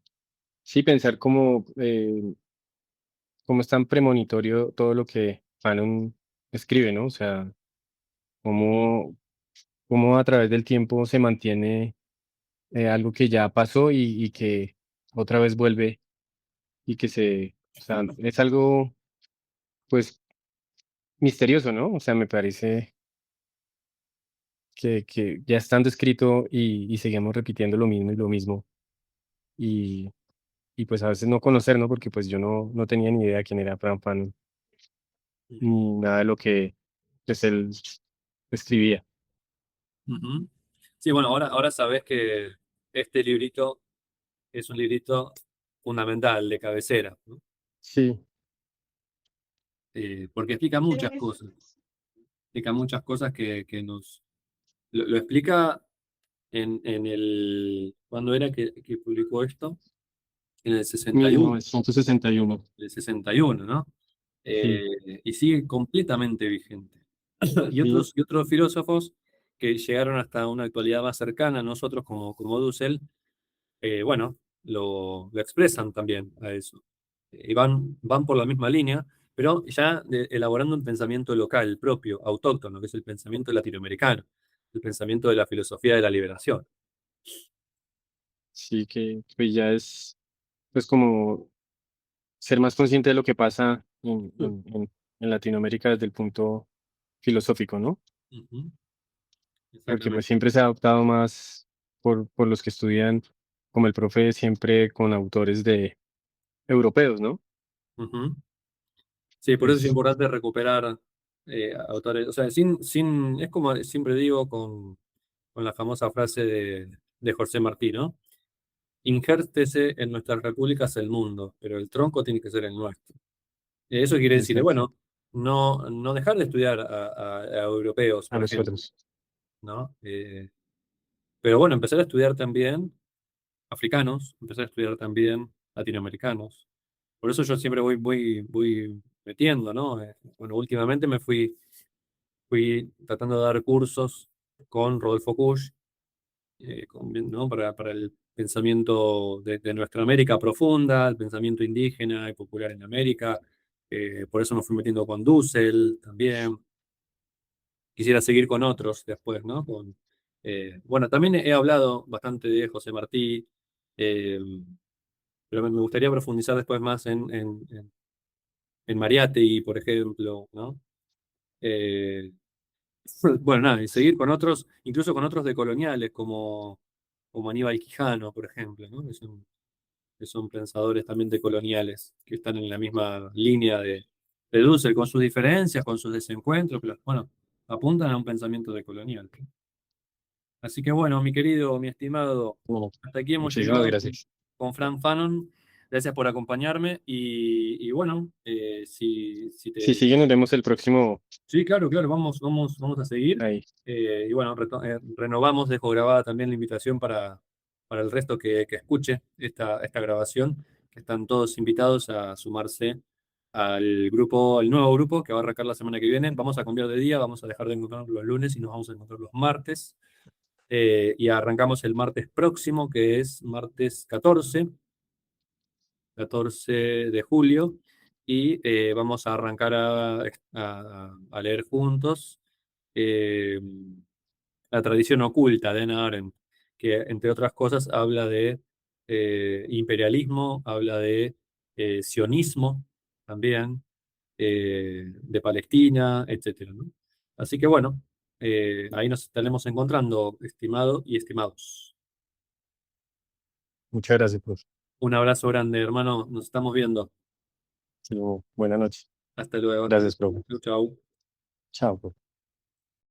sí, pensar cómo es tan premonitorio todo lo que Fanon escribe, ¿no? O sea, cómo, cómo a través del tiempo se mantiene algo que ya pasó y que otra vez vuelve y o sea, es algo, pues, misterioso, ¿no? O sea, me parece que ya estando escrito y seguimos repitiendo lo mismo y lo mismo y, y pues a veces no conocer, ¿no? Porque pues yo no tenía ni idea quién era Fran Fanon ni nada de lo que pues él escribía. Ujú. Sí, bueno, ahora sabes que este librito es un librito fundamental de cabecera, ¿no? Sí, Porque explica muchas cosas que lo explica ¿cuándo era que publicó esto? En el 61, 1961. el 61, ¿no? Sí, Y sigue completamente vigente. sí, Y otros filósofos que llegaron hasta una actualidad más cercana a nosotros, como Dussel, bueno, lo expresan también a eso. Y van por la misma línea, pero ya elaborando un pensamiento local, propio, autóctono, que es el pensamiento latinoamericano, el pensamiento de la filosofía de la liberación. sí, que pues ya es pues como ser más consciente de lo que pasa en Latinoamérica desde el punto filosófico, ¿no? Ujú, Porque pues exactamente. siempre se ha adoptado más por los que estudian, como el profe, siempre con autores de europeos, ¿no? Ujú. Sí, por eso es Es, importante recuperar. autores, o sea, es como siempre digo con la famosa frase de José Martí, ¿no? Injértese en nuestras repúblicas el mundo, pero el tronco tiene que ser el nuestro. Eso quiere decir, Exacto. bueno, no dejar de estudiar a europeos, A por los ejemplo, otros. ¿no? Pero bueno, empezar a estudiar también africanos, empezar a estudiar también latinoamericanos. Por eso yo siempre voy metiendo, ¿no? Bueno, últimamente fui tratando de dar cursos con Rodolfo Kusch, ¿no? Para el pensamiento de nuestra América profunda, el pensamiento indígena y popular en América. Por eso me fui metiendo con Dussel también. Quisiera seguir con otros después, ¿no? Bueno, también he hablado bastante de José Martí, eh, pero me gustaría profundizar después más en Mariátegui, por ejemplo, ¿no? Eh, bueno, nada, y seguir con otros, incluso con otros decoloniales, como Aníbal Quijano, por ejemplo, ¿no? Que son pensadores también decoloniales, que están en la misma línea de Dussel, con sus diferencias, con sus desencuentros, pero bueno, apuntan a un pensamiento decolonial. Así que bueno, mi querido, mi estimado, Bueno, hasta aquí hemos muchísimas llegado gracias. con Fran Fanon. Gracias por acompañarme y bueno, si Si te... siguen, nos vemos el próximo Sí, claro, claro, vamos a seguir. ahí. Y bueno, renovamos, dejo grabada también la invitación para el resto que escuche esta grabación, que están todos invitados a sumarse al grupo, al nuevo grupo que va a arrancar la semana que viene. Vamos a cambiar de día, vamos a dejar de encontrarnos los lunes y nos vamos a encontrar los martes. Y arrancamos el martes próximo, que es martes 14 de julio, y vamos a arrancar a leer juntos eh, La tradición oculta de Hannah Arendt, que entre otras cosas habla de imperialismo, habla de sionismo también, de Palestina, etcétera, ¿no? Así que bueno, ahí nos estaremos encontrando, estimado y estimados. Muchas gracias, profe. Un abrazo grande, hermano. Nos estamos viendo. Hasta luego. Buenas noches. Hasta luego. Gracias, profe. Chau, chau. Chao, profe.